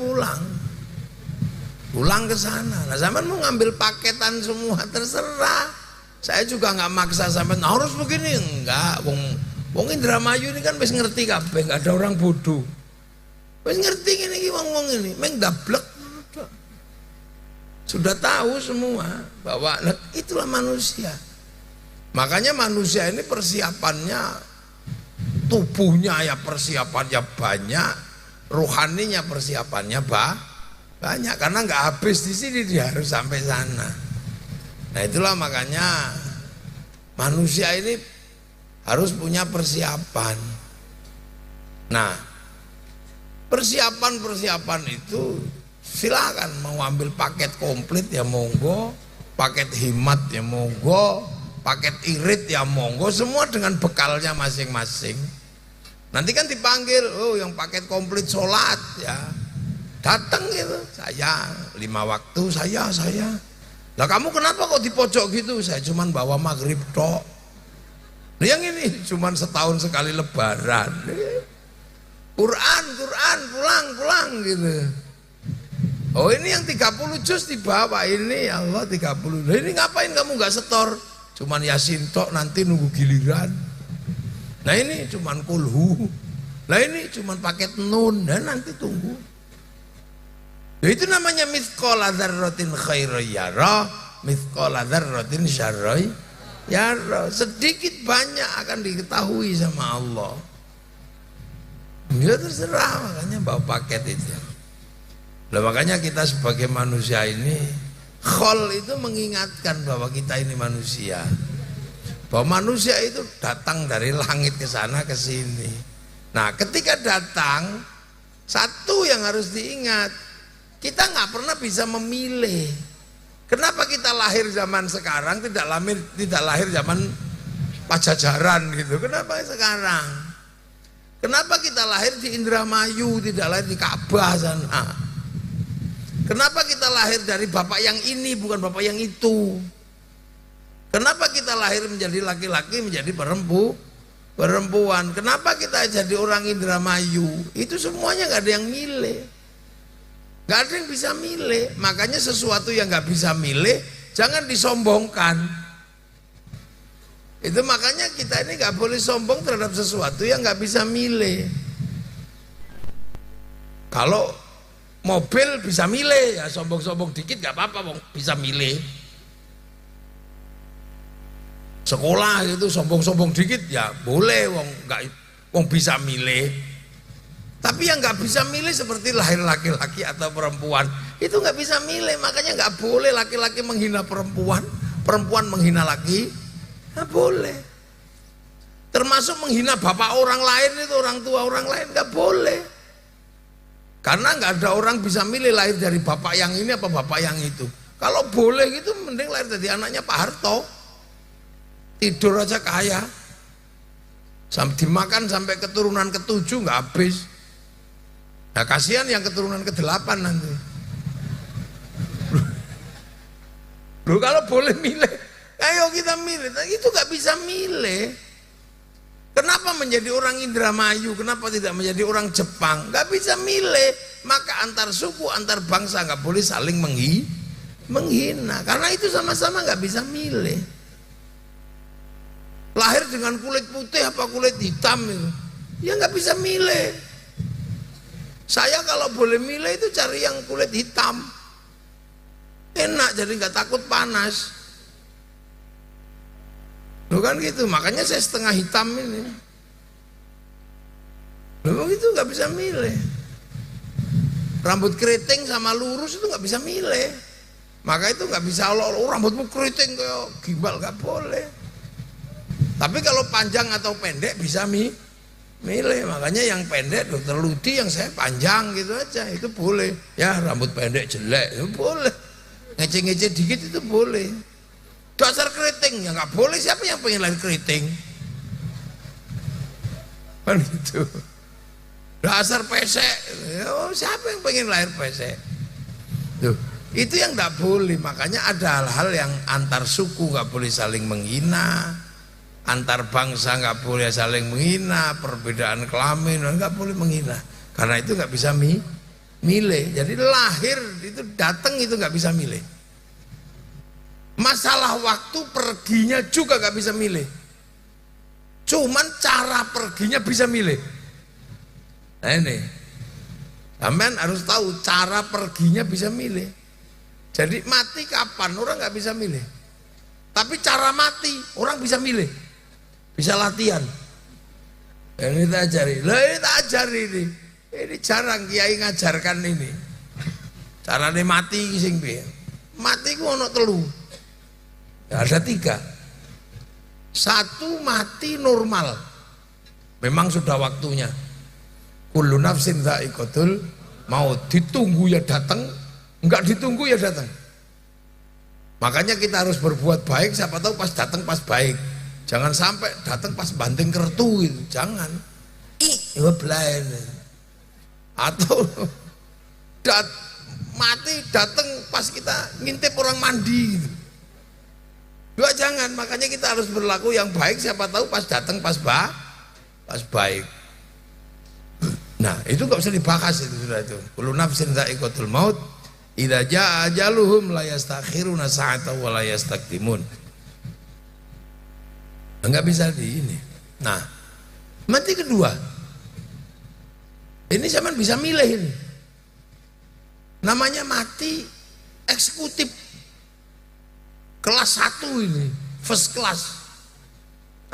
pulang ke sana. Nah, zaman mau ngambil paketan semua terserah. Saya juga nggak maksa sampai harus begini, enggak. Wong Indramayu ini kan wis ngerti kabeh, nggak ada orang bodoh. Wis ngerti ini wong ini, meng dablek. Sudah tahu semua bahwa itulah manusia. Makanya manusia ini persiapannya, tubuhnya ya persiapannya banyak, rohaninya persiapannya banyak karena nggak habis di sini, dia harus sampai sana. Nah itulah makanya manusia ini harus punya persiapan. Nah persiapan itu silakan, mau ambil paket komplit ya monggo, paket hemat ya monggo, paket irit ya monggo, semua dengan bekalnya masing-masing. Nanti kan dipanggil, oh yang paket komplit sholat ya, Datang gitu, saya 5 waktu saya. Lah kamu kenapa kok di pojok gitu? Saya cuman bawa maghrib tok. Yang ini cuman setahun sekali lebaran. Quran pulang gitu. Oh ini yang 30 juz dibawa ini ya Allah 30. Nah, ini ngapain kamu nggak setor? Cuman Yasin tok nanti nunggu giliran. Nah ini cuman kulhu. Nah ini cuman paket nun dan nanti tunggu. Ya, itu namanya mithqala dzarratin khairan yara, mithqala dzarratin syarran yara. Sedikit banyak akan diketahui sama Allah. Ya terserah, makanya bawa paket itu. Nah, makanya kita sebagai manusia ini khol itu mengingatkan bahwa kita ini manusia. Bahwa manusia itu datang dari langit ke sana ke sini. Nah, ketika datang satu yang harus diingat, kita nggak pernah bisa memilih. Kenapa kita lahir zaman sekarang tidak lahir zaman Pajajaran gitu? Kenapa sekarang? Kenapa kita lahir di Indramayu, tidak lahir di Ka'bah sana? Kenapa kita lahir dari bapak yang ini, bukan bapak yang itu? Kenapa kita lahir menjadi laki-laki, menjadi perempuan? Kenapa kita jadi orang Indramayu? Itu semuanya nggak ada yang milih. Nggak ada yang bisa milih. Makanya sesuatu yang nggak bisa milih, jangan disombongkan. Itu makanya kita ini nggak boleh sombong terhadap sesuatu yang nggak bisa milih. Kalau mobil bisa milih ya sombong-sombong dikit nggak apa-apa, bisa milih. Sekolah itu sombong-sombong dikit ya boleh, wong bisa milih. Tapi yang nggak bisa milih seperti lahir laki-laki atau perempuan itu nggak bisa milih, makanya nggak boleh laki-laki menghina perempuan, perempuan menghina laki. Nggak boleh. Termasuk menghina bapak orang lain itu, orang tua orang lain nggak boleh. Karena nggak ada orang bisa milih lahir dari bapak yang ini apa bapak yang itu. Kalau boleh gitu mending lahir dari anaknya Pak Harto. Tidur aja kaya. Dimakan sampai keturunan ke-7 nggak habis. Nah kasihan yang keturunan ke-8 nanti. Loh kalau boleh milih, ayo kita milih. Nah, itu nggak bisa milih. Kenapa menjadi orang Indramayu? Kenapa tidak menjadi orang Jepang? Nggak bisa milih. Maka antar suku, antar bangsa nggak boleh saling menghina. Karena itu sama-sama nggak bisa milih. Lahir dengan kulit putih apa kulit hitam itu, ya nggak bisa milih. Saya kalau boleh milih itu cari yang kulit hitam. Enak jadi nggak takut panas. Loh kan gitu, makanya saya setengah hitam ini. Loh itu nggak bisa milih. Rambut keriting sama lurus itu nggak bisa milih. Maka itu nggak bisa rambutmu keriting kayak gimbal, nggak boleh. Tapi kalau panjang atau pendek bisa milih. Makanya yang pendek dokter Ludi, yang saya panjang gitu aja itu boleh. Ya rambut pendek jelek itu boleh. Ngece-ngece dikit itu boleh. Dasar keriting ya nggak boleh. Siapa yang pengen lahir keriting? Kan gitu. Dasar pesek, oh, siapa yang pengen lahir pesek? Tuh, itu yang nggak boleh. Makanya ada hal-hal yang antar suku nggak boleh saling menghina, antar bangsa nggak boleh saling menghina, perbedaan kelamin nggak boleh menghina. Karena itu nggak bisa milih. Jadi lahir itu datang itu nggak bisa milih. Masalah waktu perginya juga nggak bisa milih. Cuman cara perginya bisa milih. Nah ini, sampean harus tahu cara perginya bisa milih. Jadi mati kapan orang nggak bisa milih. Tapi cara mati orang bisa milih, bisa latihan. Ini kita ajari, ini kita ajari ini. Ini jarang kiai ngajarkan ini. Caranya mati sing piye? Mati ku ono 3. Ada 3. 1 mati normal, memang sudah waktunya. Kullu nafsin dha'iqatul maut, ditunggu ya datang, enggak ditunggu ya datang. Makanya kita harus berbuat baik, siapa tahu pas datang pas baik. Jangan sampai datang pas banting kertu gitu, jangan. Atau mati datang pas kita ngintip orang mandi gitu. Dua jangan, makanya kita harus berlaku yang baik, siapa tahu pas datang pas baik. Nah, itu nggak usah dibahas itu sudah itu. Kullu nafsin dha'iqatul maut, idza jaa ajaluhum la yastakhiruna sa'atan wa la yastaqdimun. Enggak bisa di ini. Nah, mati kedua. Ini zaman bisa milih ini. Namanya mati eksekutif. Kelas 1 ini, first class.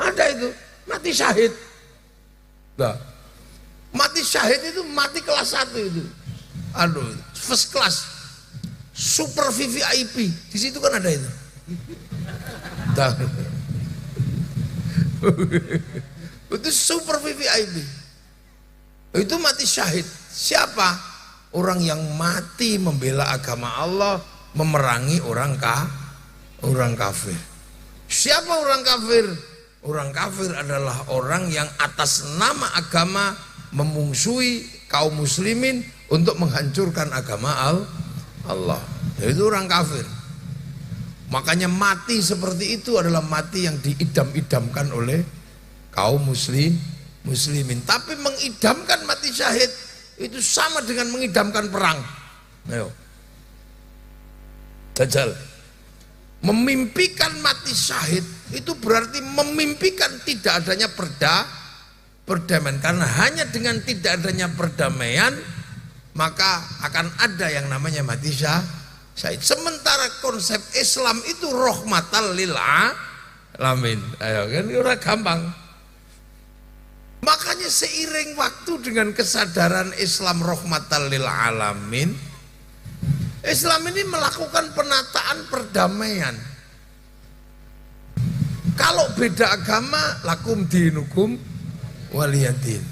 Ada itu, mati syahid. Nah, mati syahid itu mati kelas 1 itu. Aduh, first class. Super VVIP. Di situ kan ada itu. Nah. Itu super VVIP. Itu mati syahid. Siapa? Orang yang mati membela agama Allah, memerangi orang kafir. Siapa orang kafir? Orang kafir adalah orang yang atas nama agama memungsuhi kaum muslimin untuk menghancurkan agama Allah. Itu orang kafir. Makanya mati seperti itu adalah mati yang diidam-idamkan oleh kaum muslimin. Tapi mengidamkan mati syahid itu sama dengan mengidamkan perang. Ayo. Dajjal memimpikan mati syahid itu berarti memimpikan tidak adanya perdamaian, karena hanya dengan tidak adanya perdamaian maka akan ada yang namanya mati syahid. Sementara konsep Islam itu rahmatan lil alamin. Ayo kan ora gampang. Makanya seiring waktu dengan kesadaran Islam rahmatan lil alamin, Islam ini melakukan penataan perdamaian. Kalau beda agama, lakum dinukum waliyadin.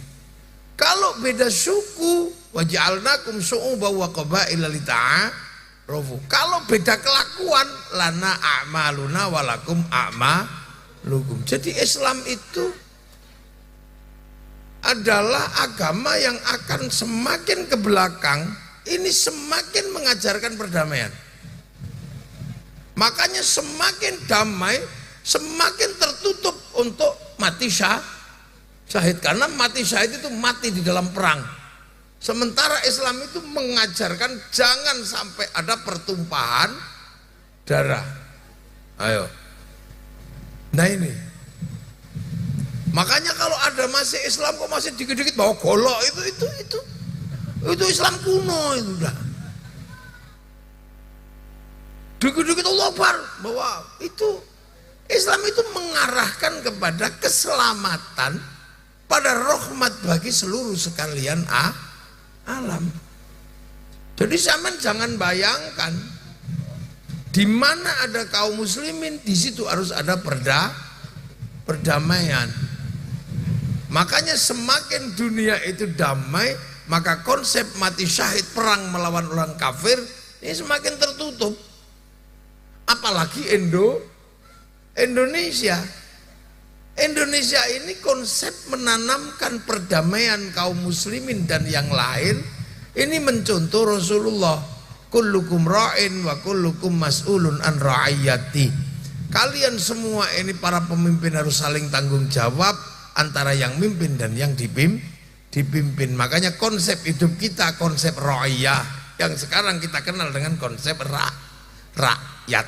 Kalau beda suku, waj'alnakum syu'uban wa qabaila lita'arafu. Kalau beda kelakuan, lana a'maluna walakum a'malukum. Jadi Islam itu adalah agama yang akan semakin ke belakang ini semakin mengajarkan perdamaian. Makanya semakin damai, semakin tertutup untuk mati syahid. Karena mati syahid itu mati di dalam perang. Sementara Islam itu mengajarkan jangan sampai ada pertumpahan darah. Ayo. Nah ini. Makanya kalau ada masih Islam kok masih dikit-dikit bawa golok itu Islam kuno itu udah. Dikit-dikit Allah Akbar bahwa itu Islam itu mengarahkan kepada keselamatan, pada rahmat bagi seluruh sekalian alam. Jadi zaman jangan bayangkan di mana ada kaum muslimin di situ harus ada perdamaian. Makanya semakin dunia itu damai, maka konsep mati syahid perang melawan orang kafir ini semakin tertutup. Apalagi Indonesia ini konsep menanamkan perdamaian kaum muslimin dan yang lain ini mencontoh Rasulullah, kullukum ra'in wa kullukum mas'ulun an ra'iyati. Kalian semua ini para pemimpin harus saling tanggung jawab antara yang mimpin dan yang dipimpin. Makanya konsep hidup kita konsep ra'iyah yang sekarang kita kenal dengan konsep rakyat.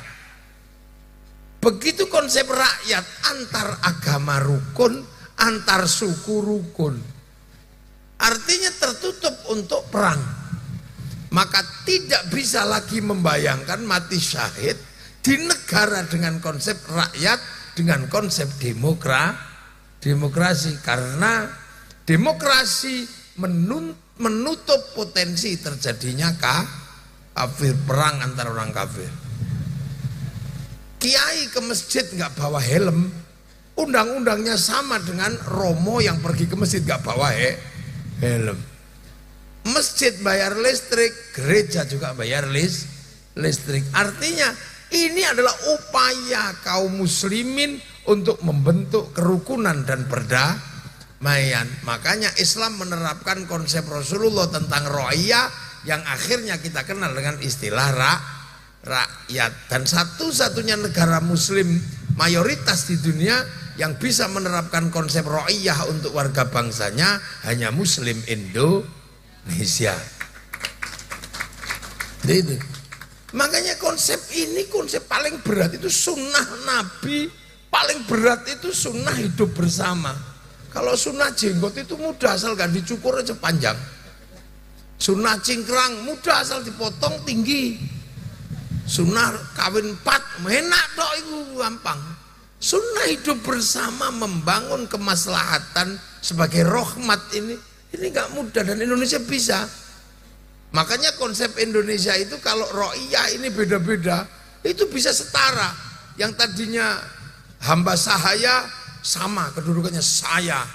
Begitu konsep rakyat, antar agama rukun, antar suku rukun. Artinya tertutup untuk perang. Maka tidak bisa lagi membayangkan mati syahid di negara dengan konsep rakyat, dengan konsep demokrasi. Karena demokrasi menutup potensi terjadinya kafir, perang antara orang kafir. Kiai ke masjid nggak bawa helm, undang-undangnya sama dengan Romo yang pergi ke masjid nggak bawa helm. Masjid bayar listrik, gereja juga bayar listrik. Artinya ini adalah upaya kaum muslimin untuk membentuk kerukunan dan perdamaian. Makanya Islam menerapkan konsep Rasulullah tentang ra'iyah yang akhirnya kita kenal dengan istilah rakyat. Dan satu-satunya negara muslim mayoritas di dunia yang bisa menerapkan konsep ro'iyah untuk warga bangsanya hanya muslim Indonesia. Itu. Makanya konsep ini konsep paling berat itu sunnah Nabi, paling berat itu sunnah hidup bersama. Kalau sunnah jenggot itu mudah asal gak dicukur aja panjang. Sunnah cingkrang mudah asal dipotong tinggi. Sunnah kawin 4 enak dok itu gampang. Sunnah hidup bersama membangun kemaslahatan sebagai rahmat ini gak mudah dan Indonesia bisa. Makanya konsep Indonesia itu kalau ro'iyah ini beda-beda, itu bisa setara. Yang tadinya hamba sahaya sama kedudukannya saya.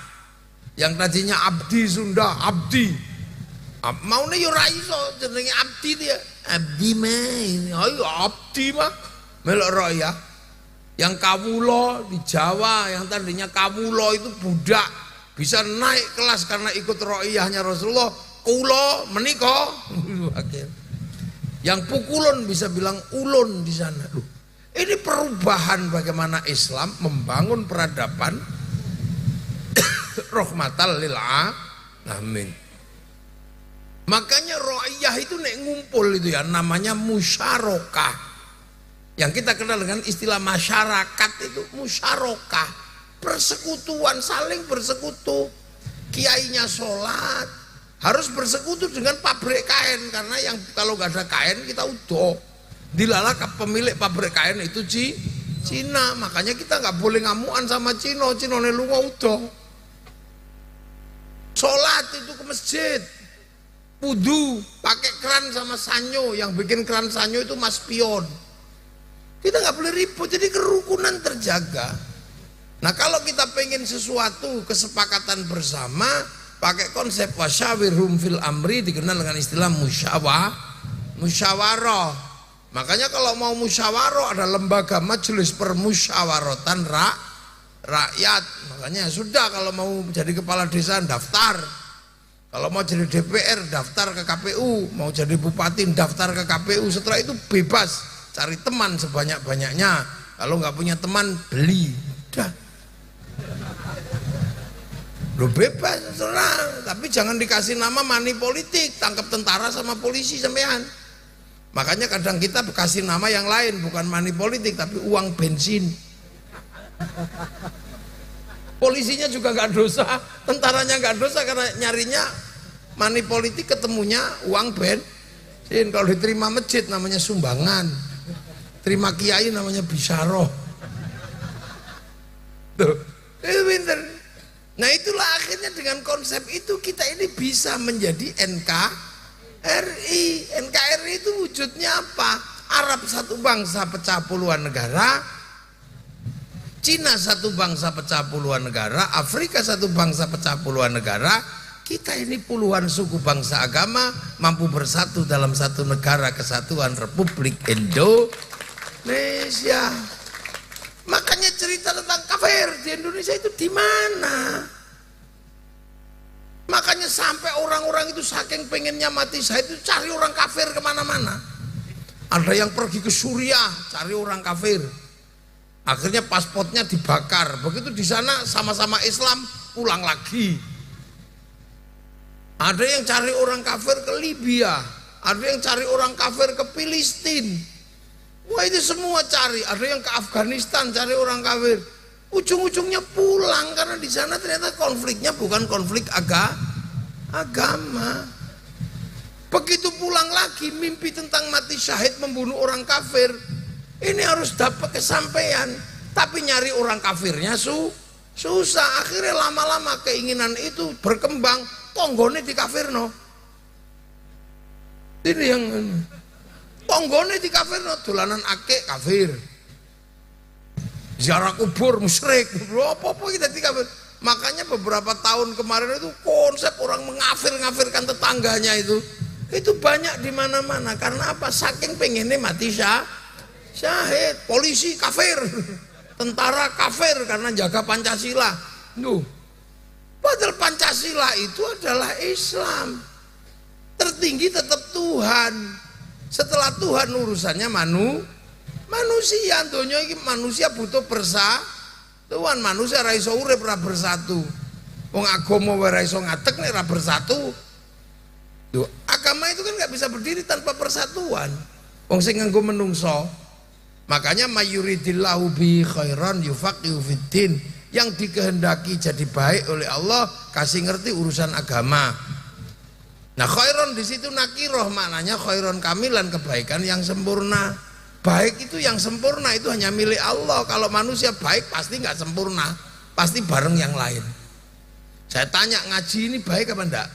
Yang tadinya abdi Sunda, abdi. Maune yo ra iso jenenge abdi dia. Abdi mah, ayo abdi mah melok ro'iyah. Yang kawulo di Jawa, yang tadinya kawulo itu budak, bisa naik kelas karena ikut ro'iyahnya Rasulullah. Kulo menika. Yang pukulun bisa bilang ulun di sana. Loh, ini perubahan bagaimana Islam membangun peradaban rahmatal lil alamin. Makanya ro'iyah itu nek ngumpul itu ya namanya musyarakah. Yang kita kenal dengan istilah masyarakat itu musyarakah, persekutuan, saling bersekutu. Kiainya sholat harus bersekutu dengan pabrik kain karena yang kalau nggak ada kain kita udah dilalak pemilik pabrik kain itu Cina. Makanya kita nggak boleh ngamuan sama Cina ne lunga udah. Sholat itu ke masjid, wudu pakai keran sama sanyo, yang bikin keran sanyo itu Mas Pion. Kita nggak boleh ribut, jadi kerukunan terjaga. Nah kalau kita pengen sesuatu kesepakatan bersama, pakai konsep wasyawirhum fil amri, dikenal dengan istilah musyawarah. Makanya kalau mau musyawarah ada lembaga majelis permusyawaratan rakyat. Makanya sudah kalau mau jadi kepala desa daftar. Kalau mau jadi DPR daftar ke KPU, mau jadi bupati daftar ke KPU. Setelah itu bebas. Cari teman sebanyak-banyaknya. Kalau nggak punya teman beli. Udah. Lo bebas serang, tapi jangan dikasih nama money politik, tangkap tentara sama polisi sampean. Makanya kadang kita kasih nama yang lain, bukan money politik tapi uang bensin. Polisinya juga nggak dosa, tentaranya nggak dosa karena nyarinya money politik, ketemunya uang bensin. Kalau diterima masjid namanya sumbangan. Terima kiai namanya bisyarah. Tuh, itu pinter. Nah itulah akhirnya dengan konsep itu kita ini bisa menjadi NKRI. NKRI itu wujudnya apa? Arab satu bangsa pecah puluhan negara, Cina satu bangsa pecah puluhan negara, Afrika satu bangsa pecah puluhan negara. Kita ini puluhan suku bangsa agama mampu bersatu dalam satu negara kesatuan Republik Indonesia. Makanya cerita tentang kafir di Indonesia itu di mana? Makanya sampai orang-orang itu saking pengennya mati syahid itu cari orang kafir kemana-mana. Ada yang pergi ke Suriah cari orang kafir. Akhirnya pasportnya dibakar. Begitu di sana sama-sama Islam pulang lagi. Ada yang cari orang kafir ke Libya, ada yang cari orang kafir ke Filistin. Wah itu semua cari, ada yang ke Afghanistan cari orang kafir. Ujung-ujungnya pulang karena di sana ternyata konfliknya bukan konflik agama. Begitu pulang lagi mimpi tentang mati syahid membunuh orang kafir. Ini harus dapat kesampaian, tapi nyari orang kafirnya susah. Akhirnya lama-lama keinginan itu berkembang, tonggone di kafirno. Ini yang tonggone di kafirno, dolanan akik kafir, ziarah kubur musyrik, apa-apa kita di kafir. Makanya beberapa tahun kemarin itu konsep orang mengafir-ngafirkan tetangganya itu banyak di mana-mana. Karena apa? Saking pengennya mati syahid. Polisi kafir, tentara kafir karena jaga Pancasila. Padahal Pancasila itu adalah Islam. tertinggi tetap Tuhan. Setelah Tuhan urusannya manusia. Donya iki manusia butuh persatuan. Manusia ra iso urip ra bersatu. Wong agama wae ra iso ngadeg nek ra bersatu. Loh, agama itu kan nggak bisa berdiri tanpa persatuan. Wong sing nganggo menungso. Makanya mayuridillahu bi khairan yufaqihu fiddin. Yang dikehendaki jadi baik oleh Allah, kasih ngerti urusan agama. Nah, khairon di situ nakiroh, maknanya khairon kamilan, kebaikan yang sempurna. Baik itu yang sempurna itu hanya milik Allah. Kalau manusia baik pasti nggak sempurna, pasti bareng yang lain. Saya tanya, ngaji ini baik apa enggak?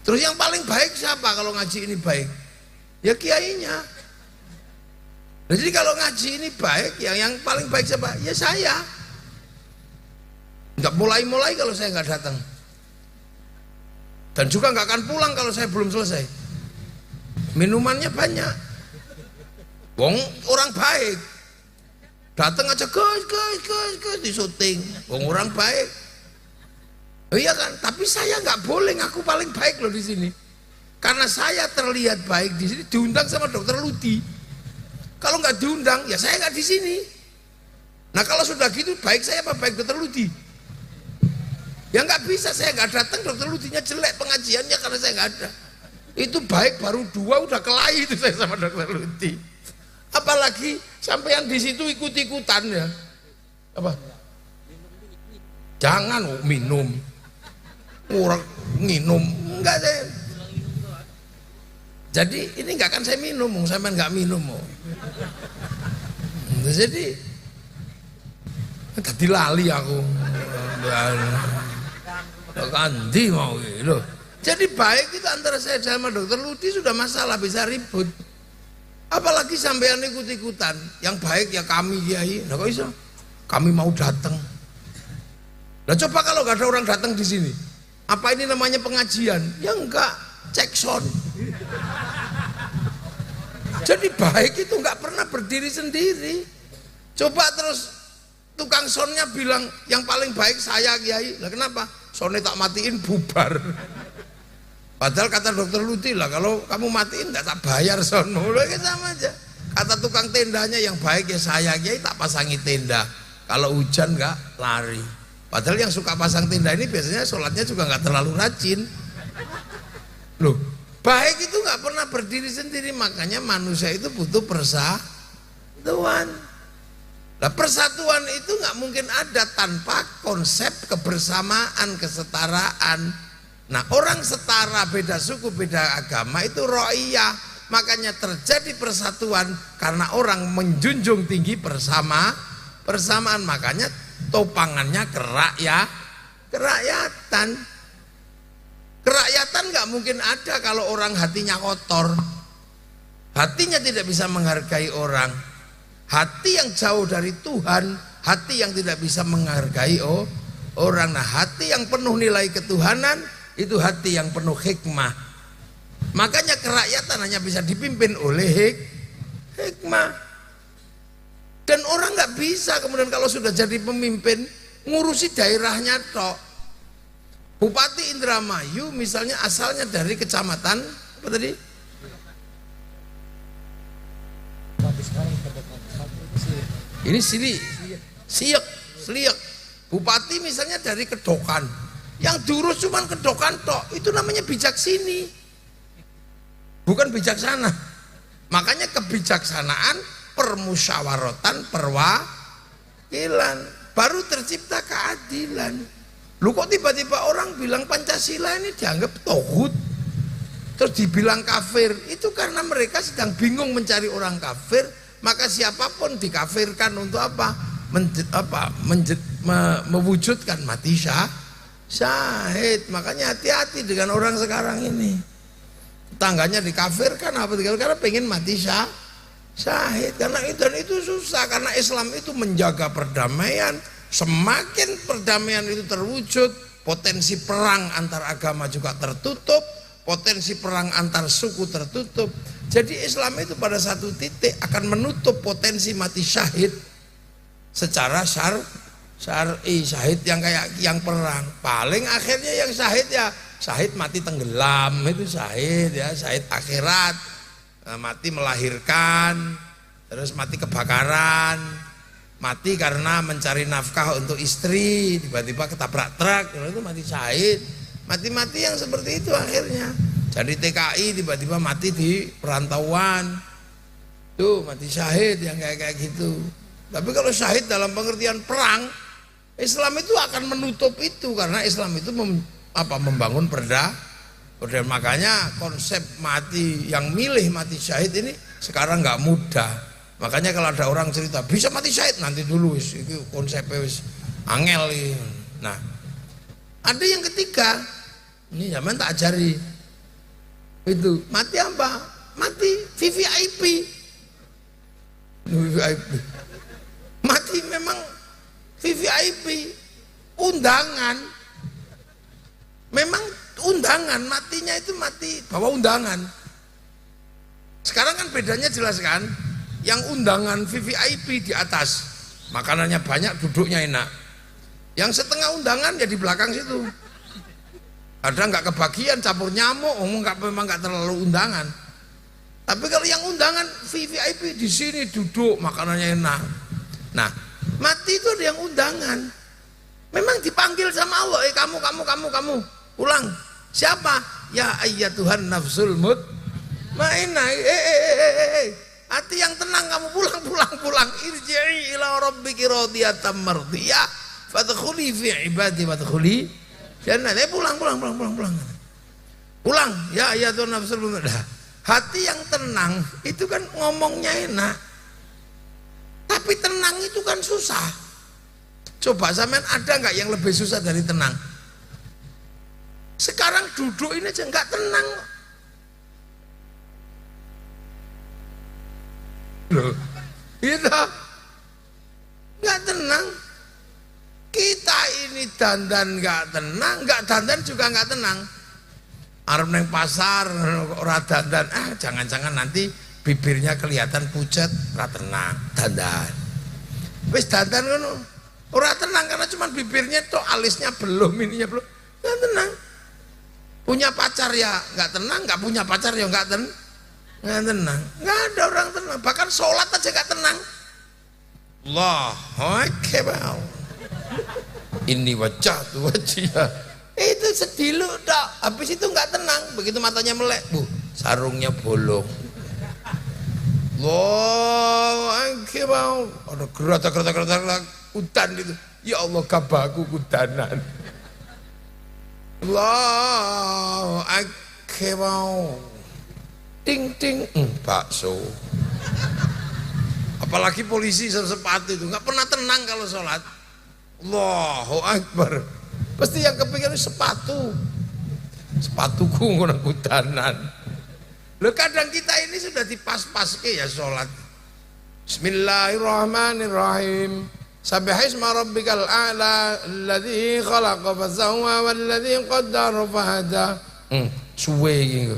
Terus yang paling baik siapa kalau ngaji ini baik? Ya kiainya. Jadi kalau ngaji ini baik, yang paling baik siapa? Ya saya. Enggak mulai-mulai kalau saya nggak datang. Dan juga nggak akan pulang kalau saya belum selesai. Minumannya banyak. Wong orang baik. Datang aja guys di syuting. Wong orang baik. Oh iya kan, tapi saya nggak boleh ngaku paling baik loh di sini. Karena saya terlihat baik di sini, diundang sama dokter Ludi. Kalau nggak diundang, ya saya nggak di sini. Nah kalau sudah gitu, baik saya apa baik dokter Ludi? Ya nggak bisa, saya nggak datang, dokter Ludinya jelek pengajiannya karena saya nggak ada. Itu baik baru 2 udah kelahi itu saya sama dokter Ludi. Apalagi sampean di situ ikut-ikutan ya. Apa? Jangan minum. Orang minum enggak saya. Jadi ini nggak akan saya minum, sampean nggak minum. Jadi tadi lali aku. Kandi mau gitu. Jadi baik itu antara saya sama dokter Ludi sudah masalah, bisa ribut. Apalagi sampean ikut-ikutan. Yang baik ya kami kiai. Nah kok iso? Kami mau datang. Nah coba kalau nggak ada orang datang di sini, apa ini namanya pengajian? Ya enggak, cek sound. Jadi baik itu nggak pernah berdiri sendiri. Coba terus tukang soundnya bilang yang paling baik saya kiai. Lah kenapa? Soundnya tak matiin bubar. Padahal kata dokter Ludi lah, kalau kamu matiin nggak tak bayar soundmu. Lagi sama aja. Kata tukang tendanya yang baik ya saya kiai, tak pasangi tenda. Kalau hujan nggak lari. Padahal yang suka pasang tenda ini biasanya sholatnya juga nggak terlalu rajin. Loh, baik itu nggak pernah berdiri sendiri, makanya manusia itu butuh persatuan. Nah, persatuan itu nggak mungkin ada tanpa konsep kebersamaan, kesetaraan. Nah, orang setara, beda suku, beda agama itu ro'iyah. Makanya terjadi persatuan karena orang menjunjung tinggi persamaan. Makanya topangannya kerakyatan. Kerakyatan nggak mungkin ada kalau orang hatinya kotor. Hatinya tidak bisa menghargai orang. Hati yang jauh dari Tuhan, hati yang tidak bisa menghargai orang. Nah, hati yang penuh nilai ketuhanan itu hati yang penuh hikmah. Makanya kerakyatan hanya bisa dipimpin oleh hikmah. Dan orang nggak bisa kemudian kalau sudah jadi pemimpin ngurusi daerahnya tok. Bupati Indramayu misalnya asalnya dari kecamatan apa tadi? Ini Sliek. Bupati misalnya dari Kedokan. Yang diurus cuma Kedokan tok. Itu namanya bijaksini. Bukan bijaksana. Makanya kebijaksanaan, permusyawaratan, perwakilan, baru tercipta keadilan. Lu kok tiba-tiba orang bilang Pancasila ini dianggap tauhid, terus dibilang kafir? Itu karena mereka sedang bingung mencari orang kafir. Maka siapapun dikafirkan untuk apa? Mewujudkan mati syahid. Makanya hati-hati dengan orang sekarang ini. Tangganya dikafirkan apa? Karena pengen mati syahid. Karena itu susah. Karena Islam itu menjaga perdamaian. Semakin perdamaian itu terwujud, potensi perang antar agama juga tertutup, potensi perang antar suku tertutup. Jadi Islam itu pada satu titik akan menutup potensi mati syahid secara syar'i, syahid yang kayak yang perang. Paling akhirnya yang syahid ya syahid mati tenggelam itu syahid ya, syahid akhirat, mati melahirkan, terus mati kebakaran, mati karena mencari nafkah untuk istri, tiba-tiba ketabrak truk, itu mati syahid. Mati-mati yang seperti itu akhirnya. Jadi TKI tiba-tiba mati di perantauan, tuh mati syahid yang kayak gitu. Tapi kalau syahid dalam pengertian perang, Islam itu akan menutup itu, karena Islam itu membangun perda. Makanya konsep mati yang milih mati syahid ini sekarang nggak mudah. Makanya kalau ada orang cerita bisa mati syahid, nanti dulu itu konsepnya angel. Nah, ada yang ketiga, ini zaman tak ajari itu mati apa? Mati VVIP. Mati memang VVIP, undangan. Memang undangan, matinya itu mati bawa undangan. Sekarang kan bedanya jelas kan? Yang undangan VVIP di atas, makanannya banyak, duduknya enak. Yang setengah undangan ya di belakang situ. Ada nggak kebagian, campur nyamuk, memang nggak terlalu undangan. Tapi kalau yang undangan VVIP di sini duduk, makanannya enak. Nah, mati itu ada yang undangan. Memang dipanggil sama Allah, kamu, pulang. Siapa? Ya ayyatuhan nafsul mutmainnah. Hati yang tenang, kamu pulang. Irji'i ila rabbiki radiyatan mardiyah fadkhuli fi ibadi wadkhuli jannah. Pulang. Pulang. Ya ayyatuhan nafsul mutmainnah. Hati yang tenang itu kan ngomongnya enak. Tapi tenang itu kan susah. Coba sampean ada nggak yang lebih susah dari tenang? Sekarang duduk ini aja nggak tenang. Loh, gitu. Nggak tenang. Kita ini dandan nggak tenang, nggak dandan juga nggak tenang. Arep neng pasar ora dandan, jangan-jangan nanti bibirnya kelihatan pucat, ora tenang, dandan. Wis dandan ngono, ora tenang karena cuma bibirnya tok, alisnya belum, ininya belum, nggak tenang. Punya pacar ya nggak tenang, nggak punya pacar ya nggak tenang, nggak ada orang tenang. Bahkan sholat aja nggak tenang. Allahu Akbar. Ini wajah tuh wajah. Itu sedih lu dak, habis itu nggak tenang. Begitu matanya melek, sarungnya bolong. Allahu Akbar. Ada gerak hutan gitu. Ya Allah, kabaku hudanan. Allahu Akbar. Ting bakso. Apalagi polisi sepatu itu nggak pernah tenang kalau sholat. Allahu Akbar. Pasti yang kepikiran sepatuku ngono kudanan. Loh, kadang kita ini sudah dipas-paske ya sholat. Bismillahirrahmanirrahim. Sabbihisma rabbikal a'la alladzi khalaqa fasawwa walladzi qaddara fahada. Suwe iki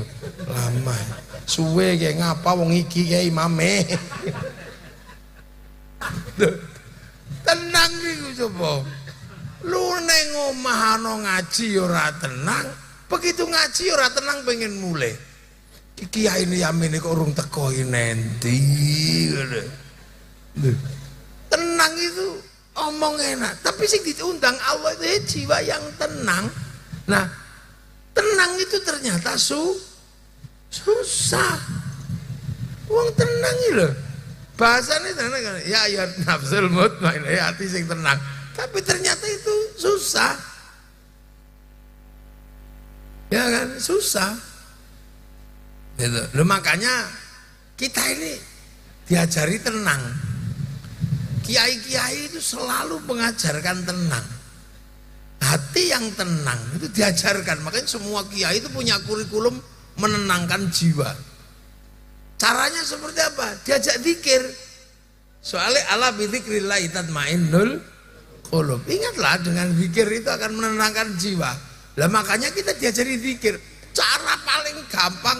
lama. Suwe iki ngapa wong iki kae imame. Tenang niku coba. Lu neng omah ana ngaji ora tenang, begitu ngaji ora tenang pengen mulai. Kiai ini yamin kok urung teko nanti. Tenang itu omong enak, tapi sing diundang Allah itu jiwa yang tenang. Nah, tenang itu ternyata susah. Wong tenang iki lho. Bahasane tenang ya nafsul mutmainnah, hati sing tenang. Tapi ternyata itu susah. Ya kan, susah. Gitu. Loh, makanya kita ini diajari tenang. Kiai-kiai itu selalu mengajarkan tenang. Hati yang tenang itu diajarkan. Makanya semua kiai itu punya kurikulum menenangkan jiwa. Caranya seperti apa? Diajak zikir. Soalnya ala bidzikrillah tatmainnul qulub. Ingatlah, dengan zikir itu akan menenangkan jiwa. Lah makanya kita diajari zikir. Cara paling gampang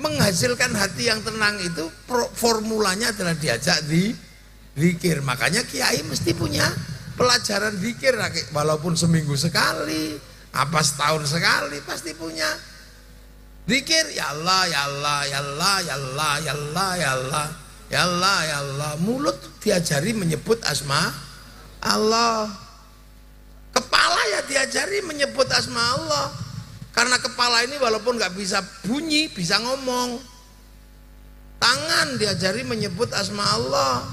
menghasilkan hati yang tenang itu formulanya adalah diajak zikir. Makanya kiai mesti punya pelajaran zikir, walaupun seminggu sekali, Apa setahun sekali pasti punya zikir, ya Allah, ya Allah, ya Allah, ya Allah, ya Allah, ya Allah, ya Allah, ya Allah. Mulut diajari menyebut asma Allah. Kepala ya diajari menyebut asma Allah. Karena kepala ini walaupun nggak bisa bunyi, bisa ngomong. Tangan diajari menyebut asma Allah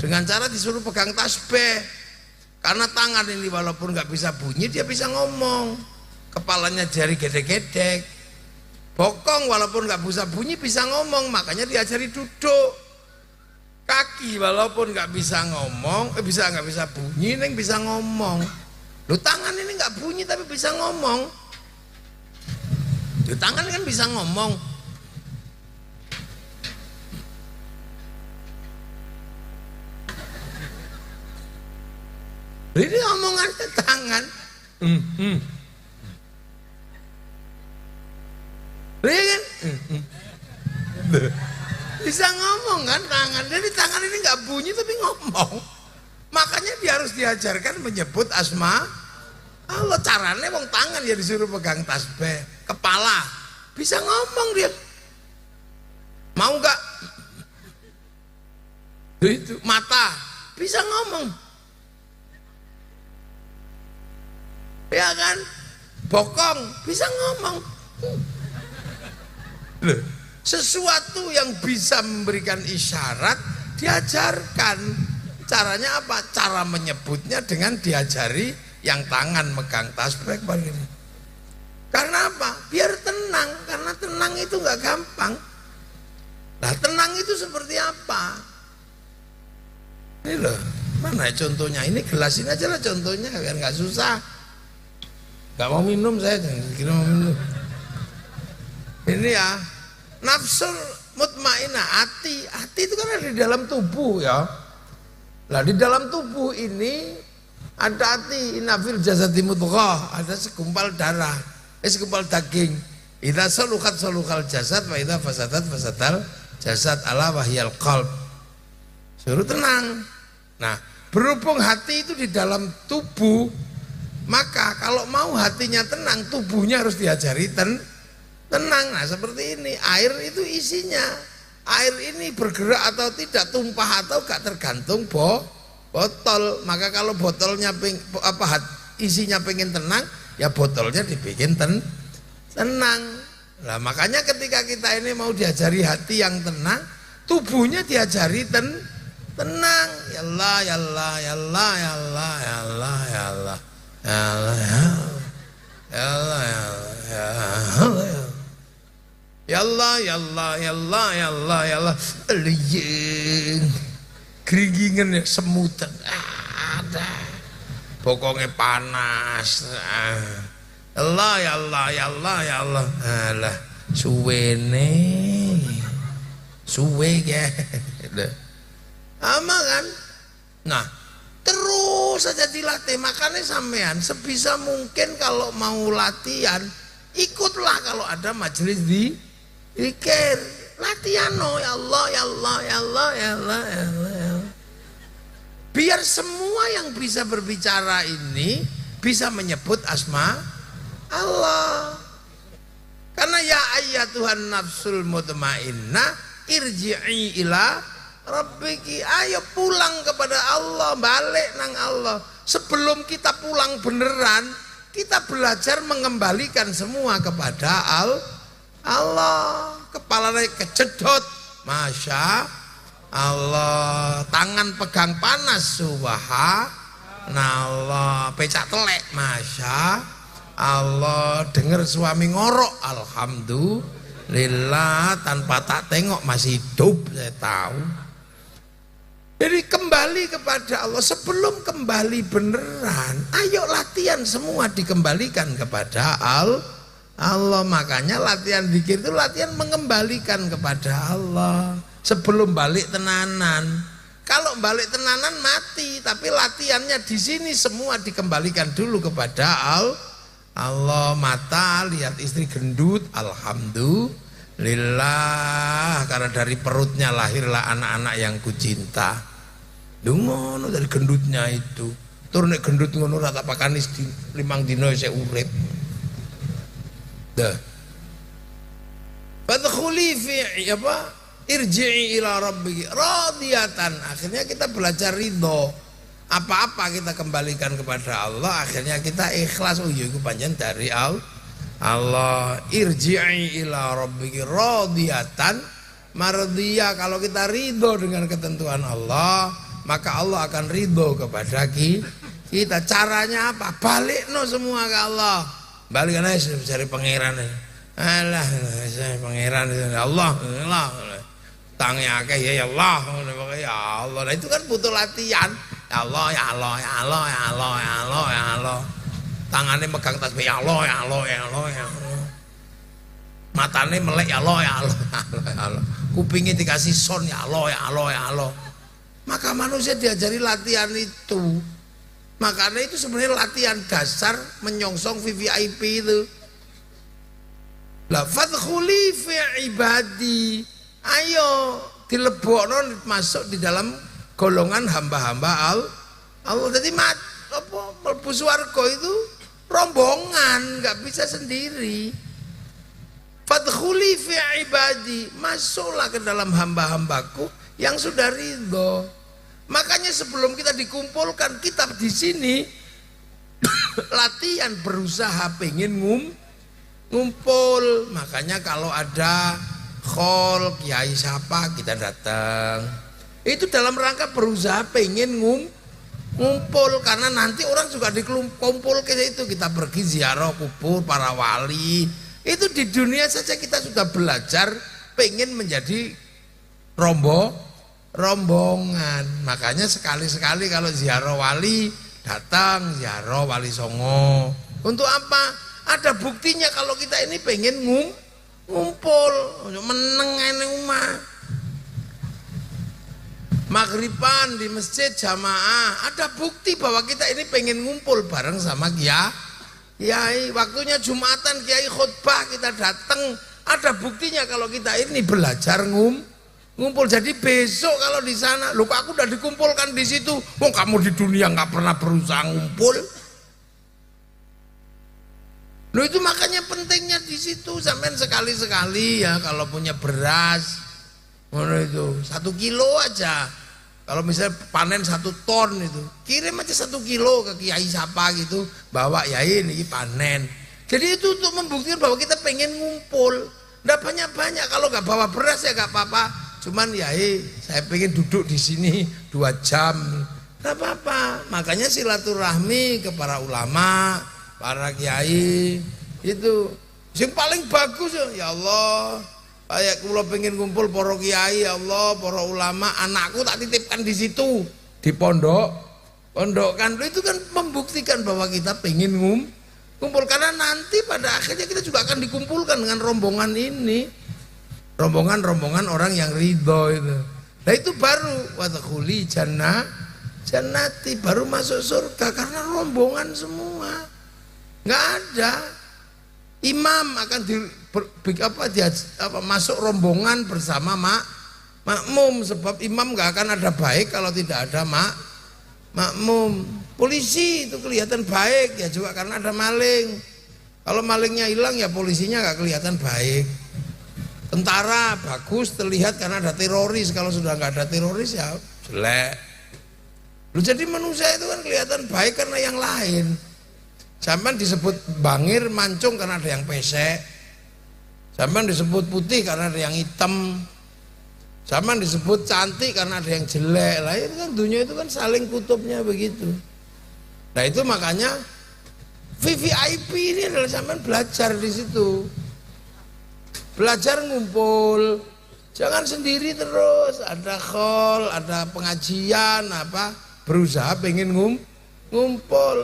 dengan cara disuruh pegang tasbih. Karena tangan ini walaupun nggak bisa bunyi, dia bisa ngomong. Kepalanya jari gedek-gedek. Bokong walaupun nggak bisa bunyi bisa ngomong, makanya diajari duduk. Kaki walaupun nggak bisa ngomong, nggak bisa bunyi, neng bisa ngomong. Lu tangan ini nggak bunyi tapi bisa ngomong. Lu tangan kan bisa ngomong. Ini omongannya tangan. Iya kan? Bisa ngomong kan tangan. Jadi tangan ini nggak bunyi tapi ngomong. Makanya dia harus diajarkan menyebut asma Allah. Caranya wong tangan ya disuruh pegang tasbih. Kepala bisa ngomong dia. Mau nggak? Itu mata bisa ngomong. Ya kan? Bokong bisa ngomong. Sesuatu yang bisa memberikan isyarat diajarkan. Caranya apa? Cara menyebutnya dengan diajari yang tangan megang tasbih begini. Karena apa? Biar tenang. Karena tenang itu nggak gampang. Nah, tenang itu seperti apa? Ini loh, mana contohnya? Ini gelas ini aja lah contohnya, biar nggak susah. Nggak mau minum saya, jangan kira mau minum. Ini ya, nafsul mutmainah, hati itu kan ada di dalam tubuh ya. Nah di dalam tubuh ini ada hati, inafil jasadi mudghah, ada segumpal darah, segumpal daging. Idza salukat salukal jasad, wa idza fasadat fasadal jasad, ala wahyal qalb. Suruh tenang. Nah berhubung hati itu di dalam tubuh, maka kalau mau hatinya tenang, tubuhnya harus diajari tenang. Nah seperti ini, air itu isinya, air ini bergerak atau tidak, tumpah atau gak tergantung botol. Maka kalau botolnya isinya pengen tenang, ya botolnya dibikin tenang. Nah makanya ketika kita ini mau diajari hati yang tenang, tubuhnya diajari tenang. Ya Allah, ya Allah, ya Allah, ya Allah, ya Allah, ya Allah, ya Allah, ya Allah, ya Allah, ya Allah, ya Allah, ya Allah, ya Allah, ya Allah, keringingan ya semutan, ada, pokoknya panas, Allah, ya Allah, ya Allah, ya Allah, alah, suwe ya, ama kan, nah. Terus saja dilatih. Makanya sampean sebisa mungkin kalau mau latihan, ikutlah kalau ada majelis zikir. Latihan ya Allah, ya Allah, ya Allah, ya Allah, ya Allah, ya Allah. Biar semua yang bisa berbicara ini bisa menyebut asma Allah. Karena ya ayyatuhan nafsul mutmainnah irji'i ila Rabbiki, ayo pulang kepada Allah, balik nang Allah. Sebelum kita pulang beneran, kita belajar mengembalikan semua kepada Allah. Kepala naik kejedot, masya Allah. Tangan pegang panas, subhanallah. Pecak telek, masya Allah. Dengar suami ngorok, alhamdulillah. Tanpa tak tengok masih hidup, saya tahu. Jadi kembali kepada Allah. Sebelum kembali beneran, ayo latihan semua dikembalikan kepada Allah. Makanya latihan zikir itu latihan mengembalikan kepada Allah. Sebelum balik tenanan. Kalau balik tenanan mati, tapi latihannya di sini semua dikembalikan dulu kepada Allah. Mata lihat istri gendut, alhamdulillah, karena dari perutnya lahirlah anak-anak yang kucinta. Dungono dari gendutnya itu. Tur nek gendut ngono ora tak pakani 5 dina isih urip. Dah. Fadkhuli fi apa? Irji'i ila rabbiki radiyatan. Akhirnya kita belajar ridho. Apa-apa kita kembalikan kepada Allah, akhirnya kita ikhlas. Oh iya, itu panjang dari Allah. Irji'i ila rabbiki radiyatan mardiyah. Kalau kita ridho dengan ketentuan Allah, maka Allah akan ridho kepada kita. Caranya apa? Balik no semua ke Allah. Balik aja cari pangeran. Alah, saya pangeran Allah. Tangi akeh ya Allah, ya Allah. Nah itu kan butuh latihan. Ya Allah, ya Allah, ya Allah, ya Allah, ya Allah, ya Allah. Tangannya megang tasbih ya Allah, ya Allah, ya Allah, ya Allah. Matanya melek ya Allah, ya Allah, ya Allah, ya Allah. Kupingnya dikasih son ya Allah, ya Allah, ya Allah. Maka manusia diajari latihan itu. Makanya itu sebenarnya latihan dasar menyongsong VVIP itu. La fadkhuli fi ibadi. Ayo dilebokno masuk di dalam golongan hamba-hamba Allah. Jadi mlebu swarga itu rombongan, nggak bisa sendiri. Fadkhuli fi ibadi, masuklah ke dalam hamba-hambaku yang sudah ridho. Makanya sebelum kita dikumpulkan, kita di sini latihan berusaha pengen ngumpul. Makanya kalau ada khol, kiai siapa kita datang. Itu dalam rangka berusaha pengen ngumpul, karena nanti orang juga dikumpul ke itu. Kita pergi ziarah kubur para wali. Itu di dunia saja kita sudah belajar pengen menjadi rombongan. Makanya sekali-sekali kalau ziarah wali datang ziarah wali Songo. Untuk apa? Ada buktinya kalau kita ini pengen ngumpul, meneng ene omah. Maghriban di masjid jamaah, ada bukti bahwa kita ini pengen ngumpul bareng sama kiai. Waktunya Jumatan kiai khutbah kita datang, ada buktinya kalau kita ini belajar ngumpul. Jadi besok kalau di sana, loh aku udah dikumpulkan di situ. Wong kamu di dunia nggak pernah berusaha ngumpul. Loh itu makanya pentingnya di situ. Sampai sekali-sekali ya kalau punya beras, itu 1 kilo aja. Kalau misalnya panen 1 ton itu, kirim aja 1 kilo ke kiai siapa gitu, bawa ya ini panen. Jadi itu untuk membuktikan bahwa kita pengen ngumpul. Nggak banyak-banyak, kalau nggak bawa beras ya nggak apa-apa. Cuman ya saya pengen duduk di sini 2 jam, nggak apa-apa. Makanya silaturahmi ke para ulama, para kiai itu yang paling bagus ya Allah. Kayak kula pengen kumpul para kiai ya Allah, para ulama, anakku tak titipkan di situ di pondok kan. Itu kan membuktikan bahwa kita pengen kumpul, karena nanti pada akhirnya kita juga akan dikumpulkan dengan rombongan ini. Rombongan orang yang ridho itu. Nah itu baru wadkhuli jannati, baru masuk surga karena rombongan semua. Nggak ada imam akan masuk rombongan bersama makmum, sebab imam nggak akan ada baik kalau tidak ada makmum. Polisi itu kelihatan baik ya juga karena ada maling. Kalau malingnya hilang ya polisinya nggak kelihatan baik. Tentara bagus terlihat karena ada teroris. Kalau sudah nggak ada teroris ya jelek. Jadi manusia itu kan kelihatan baik karena yang lain. Zaman disebut bangir mancung karena ada yang pesek. Zaman disebut putih karena ada yang hitam. Zaman disebut cantik karena ada yang jelek. Lah itu kan dunia itu kan saling kutubnya begitu. Nah itu makanya VVIP ini adalah zaman belajar di situ. Belajar ngumpul, jangan sendiri terus. Ada khol, ada pengajian, berusaha pengen ngumpul.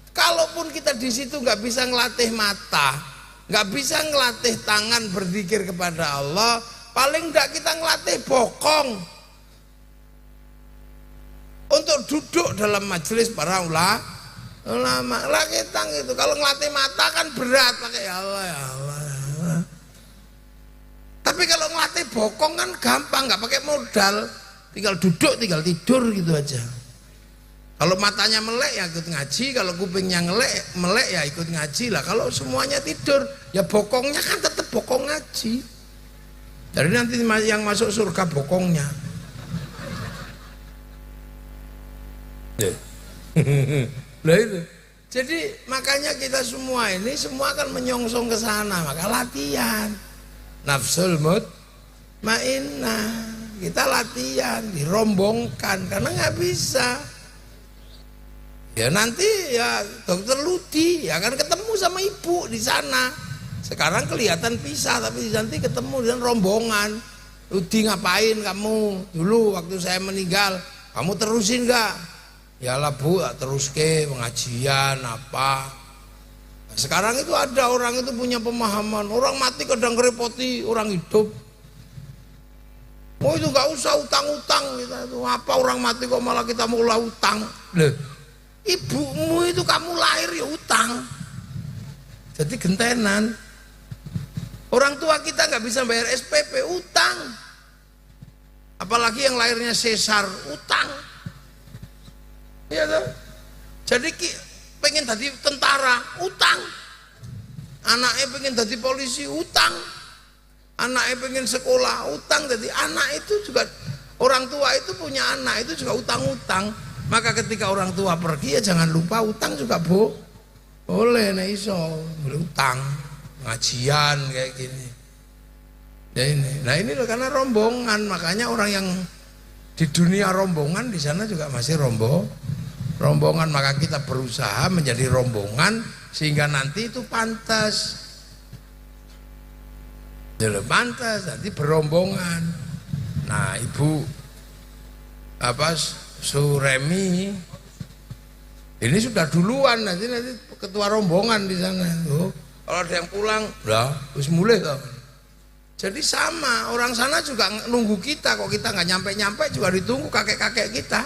Kalaupun kita di situ nggak bisa ngelatih mata, nggak bisa ngelatih tangan berzikir kepada Allah, paling nggak kita ngelatih bokong untuk duduk dalam majelis para ulama. Lagi tang itu kalau ngelatih mata kan berat, pakai ya Allah ya Allah. Tapi kalau ngelatih bokong kan gampang, nggak pakai modal, tinggal duduk, tinggal tidur gitu aja. Kalau matanya melek ya ikut ngaji, kalau kupingnya melek ya ikut ngaji lah. Kalau semuanya tidur, ya bokongnya kan tetap bokong ngaji. Jadi nanti yang masuk surga bokongnya. Lah itu. Jadi makanya kita semua ini semua akan menyongsong ke sana, maka latihan. Nafsul mutmainnah. Kita latihan, dirombongkan karena nggak bisa. Ya nanti ya dokter Ludi ya kan ketemu sama ibu di sana. Sekarang kelihatan pisah tapi nanti ketemu dengan rombongan. Ludi ngapain kamu dulu waktu saya meninggal? Kamu terusin nggak? Ya lah bu, terus ke pengajian apa. Nah, sekarang itu ada orang itu punya pemahaman, orang mati kadang ngerepoti orang hidup. Oh itu nggak usah utang-utang gitu. Apa orang mati kok malah kita mulai utang? Loh, ibumu itu kamu lahir ya utang. Jadi gentenan. Orang tua kita nggak bisa bayar SPP, utang. Apalagi yang lahirnya sesar, utang. Iya toh? Jadi pengen jadi tentara, utang. Anaknya pengen jadi polisi, utang. Anaknya pengen sekolah, utang. Jadi anak itu juga, orang tua itu punya anak itu juga utang-utang. Maka ketika orang tua pergi ya jangan lupa utang juga boleh, nah iso boleh utang, ngajian kayak gini. Ya ini, nah ini loh karena rombongan, makanya orang yang di dunia rombongan di sana juga masih rombongan, maka kita berusaha menjadi rombongan sehingga nanti itu pantas. Jadi pantas nanti berombongan. Nah ibu Suremi ini sudah duluan nanti ketua rombongan di sana. Kalau ada yang pulang, lah terus mulai toh. Jadi sama orang sana juga nunggu kita, kok kita nggak nyampe juga ditunggu kakek-kakek kita.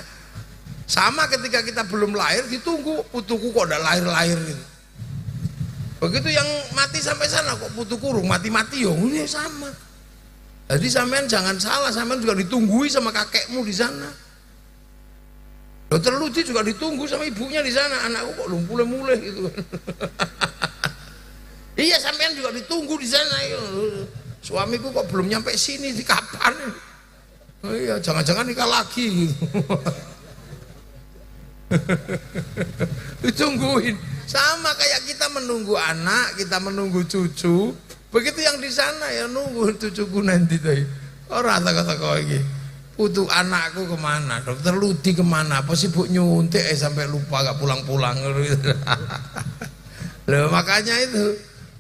Sama ketika kita belum lahir ditunggu putuku kok udah lahir gitu. Begitu yang mati sampai sana kok putu kurung mati-mati ya sama. Jadi sampean jangan salah, sampean juga ditunggui sama kakekmu di sana. Dokter Ludi juga ditunggu sama ibunya di sana. Anakku kok lumpuh-muleh gitu. Iya sampean juga ditunggu di sana. Suamiku kok belum nyampe sini di kapan? Oh iya jangan-jangan nikah lagi gitu. Ditungguin. Sama kayak kita menunggu anak, kita menunggu cucu. Begitu yang di sana ya nunggu cucuku nanti tuh. Orang kata kau ini, putu anakku kemana? Dokter Ludi kemana? Apa sibuk nyuntik sampai lupa gak pulang-pulang. Loh makanya itu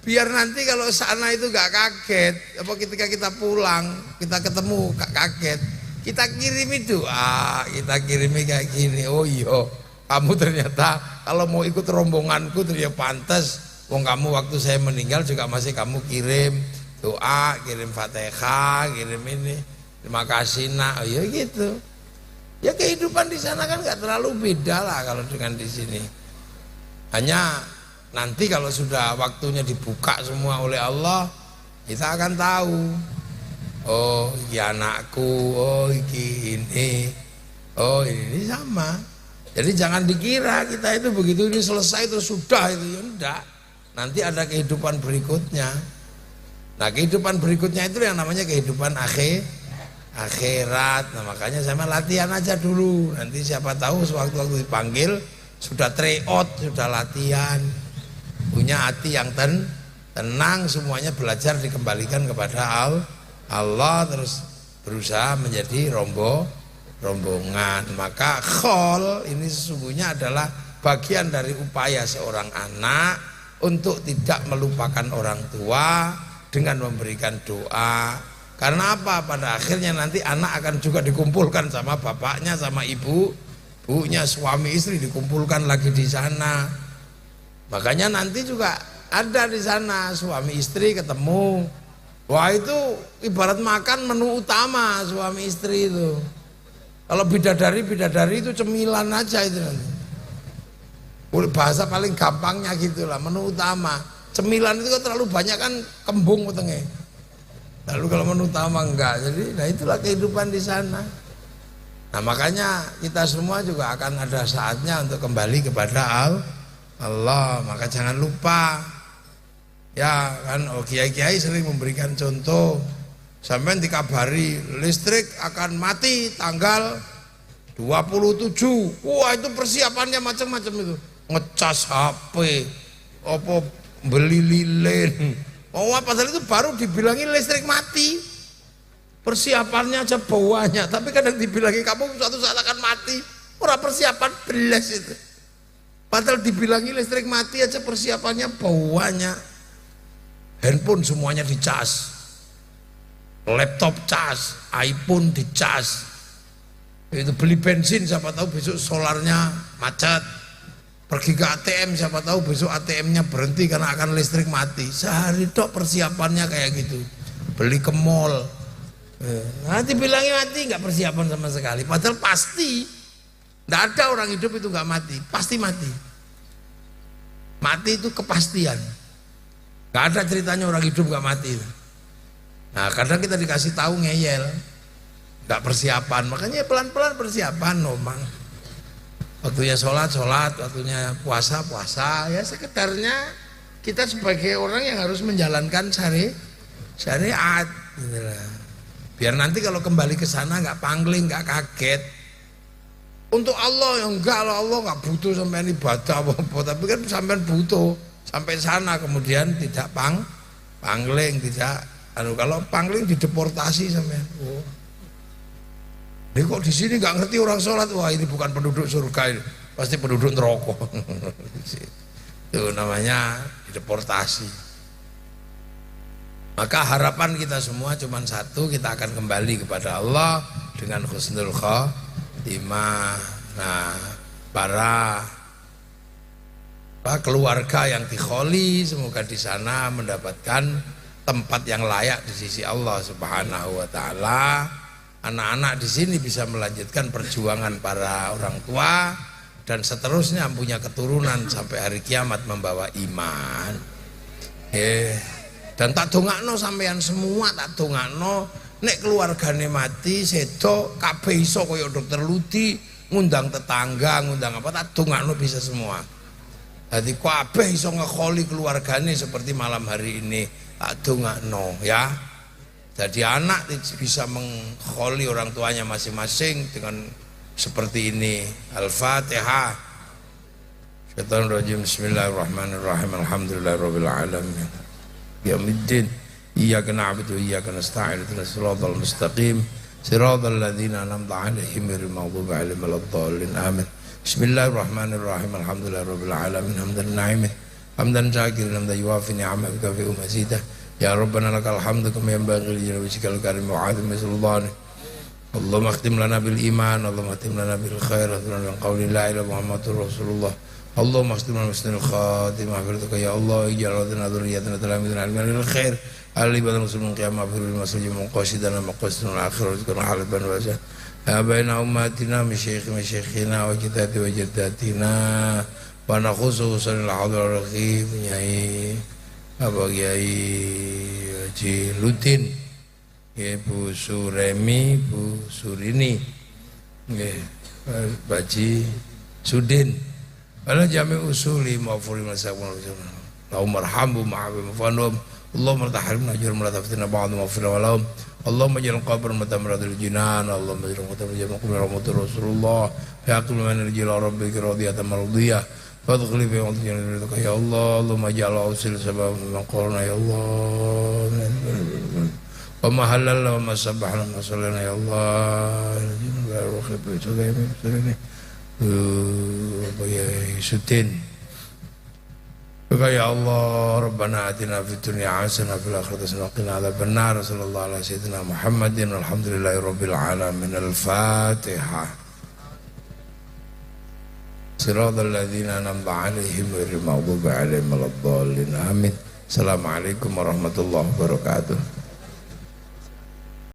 biar nanti kalau sana itu gak kaget. Apa ketika kita pulang kita ketemu gak kaget. Kita kirimi doa, kita kirimi kayak gini. Oh iya. Kamu ternyata kalau mau ikut rombonganku ternyata pantas. Wong kamu waktu saya meninggal juga masih kamu kirim doa, kirim Fatihah, kirim ini. Terima kasih nak. Oh, ya gitu. Ya kehidupan di sana kan nggak terlalu beda lah kalau dengan di sini. Hanya nanti kalau sudah waktunya dibuka semua oleh Allah, kita akan tahu. Oh, iki anakku. Oh, iki ini. Oh, ini sama. Jadi jangan dikira kita itu begitu ini selesai terus sudah itu ya enggak. Nanti ada kehidupan berikutnya. Nah kehidupan berikutnya itu yang namanya kehidupan akhirat. Nah makanya sama latihan aja dulu. Nanti siapa tahu sewaktu-waktu dipanggil sudah tryout, sudah latihan. Punya hati yang tenang, semuanya belajar dikembalikan kepada Allah terus berusaha menjadi rombongan. Maka khol ini sesungguhnya adalah bagian dari upaya seorang anak untuk tidak melupakan orang tua dengan memberikan doa. Karena apa? Pada akhirnya nanti anak akan juga dikumpulkan sama bapaknya, sama ibunya, suami istri dikumpulkan lagi di sana. Makanya nanti juga ada di sana suami istri ketemu. Wah itu ibarat makan menu utama suami istri itu. Kalau bidadari itu cemilan aja itu nanti. Bahasa paling gampangnya gitulah, menu utama. Cemilan itu kan terlalu banyak kan kembung wetenge. Lalu kalau menu utama enggak. Jadi nah itulah kehidupan di sana. Nah makanya kita semua juga akan ada saatnya untuk kembali kepada Allah. Maka jangan lupa ya kan, kiai-kiai sering memberikan contoh. Sampai dikabari listrik akan mati tanggal 27. Wah itu persiapannya macam-macam itu. Ngecas HP, apa beli lilin. Oh padahal itu baru dibilangi listrik mati. Persiapannya aja bawahnya, tapi kadang dibilangi kamu suatu saat akan mati. Orang persiapan belas itu. Padahal dibilangi listrik mati aja persiapannya bawahnya. Handphone semuanya dicas, laptop cas, iPhone dicas. Itu beli bensin siapa tahu besok solarnya macet. Pergi ke ATM siapa tahu besok ATM-nya berhenti karena akan listrik mati. Sehari tok persiapannya kayak gitu. Beli ke mall. Nanti bilangnya mati nggak persiapan sama sekali. Padahal pasti nggak ada orang hidup itu nggak mati, pasti mati. Mati itu kepastian. Nggak ada ceritanya orang hidup nggak mati. Nah kadang kita dikasih tahu ngeyel, nggak persiapan, makanya pelan-pelan persiapan nomang. Waktunya sholat, waktunya puasa, ya sekedarnya kita sebagai orang yang harus menjalankan syariat. Biar nanti kalau kembali ke sana nggak pangling, nggak kaget. Untuk Allah yang enggak, Allah nggak butuh sampai ibadah apa-apa, tapi kan sampai butuh sampai sana kemudian tidak pangling, tidak. Kalau pangling dideportasi sampai. Oh. Ini kok di sini nggak ngerti orang sholat, wah ini bukan penduduk surga, ini pasti penduduk neraka. Itu namanya dideportasi. Maka harapan kita semua cuma satu, kita akan kembali kepada Allah dengan husnul khotimah. Nah, para keluarga yang dikholi semoga di sana mendapatkan tempat yang layak di sisi Allah Subhanahu wa taala. Anak-anak di sini bisa melanjutkan perjuangan para orang tua dan seterusnya punya keturunan sampai hari kiamat membawa iman. Dan tak dongakno sampean semua, tak dongakno nek keluargane mati sedo kabeh iso kaya dokter Ludi ngundang tetangga, ngundang apa, tak dongakno bisa semua. Jadi kabeh iso ngekholi keluargane seperti malam hari ini, tak dongakno ya. Jadi anak bisa mengkholi orang tuanya masing-masing dengan seperti ini. Al-Fatihah. Syaitanirrajim. Bismillahirrahmanirrahim. Alhamdulillahirabbil alamin. Yaumiddin. Iyyaka na'budu wa iyyaka nasta'in. Ihdinas siratal mustaqim. Siratal ladzina an'amta 'alaihim ghairil maghdubi 'alaihim waladdallin. Amin. Bismillahirrahmanirrahim. Alhamdulillahirabbil alamin. Hamdan na'imin. Hamdan syakirin hamdan yuwafi ni'amahu wa yukafi'u mazidah. Ya Rabbana lakal hamdu kama yanbaghi li wajhikal karim wa 'azimi sultanik. Allahumma khtim lana bil iman, Allahumma khtim lana bil khair, Allahumma min qawli la ilaha illa Muhammadur Rasulullah. Allahumma khtim lana husnul khatimah firduka ya Allah, ij'al lana dzurriyyatan talamidan alman lil khair. Ali badan muslimin qiyamah firul masjid muqasidana maqasidul akhir rizqan halaban wa ja. Ya baina ummatina min syekhina wa jidati wa jaddatina wa nakhusu sallallahu alaihi wa sallam. Apa Kiai Haji Ludin, Bu Suremi, Bu Surini, Baji Sudin, ala jami usuli maafuri masakun lahum marhamu ma'abim fanum Allahumma tahrim najur melataftina ba'adu maafirna walahum Allahumma jalan qabr matamradil jinan Allahumma jalan qabr jamakum rahmatur Rasulullah yaqul man rijila rabbika radiyatan mardiyah fadkhuli fi wadhiyaka ya Allah Allahumma ja'al usil sabab maqalna ya Allah wa ma halal wa ma sabahna ma sallana ya Allah ya rahib itu ya Sudin. Ya Allah Rabbana atina fid dunya hasanah fil akhirati hasanah wa qina adzabannar. Sallallahu alaihi sayyidina Muhammadin walhamdulillahi rabbil alamin. Al-Fatihah. Siratal ladzina an'amta 'alaihim ghairil maghdubi 'alaihim waladdallin. Amin. Assalamualaikum warahmatullahi wabarakatuh.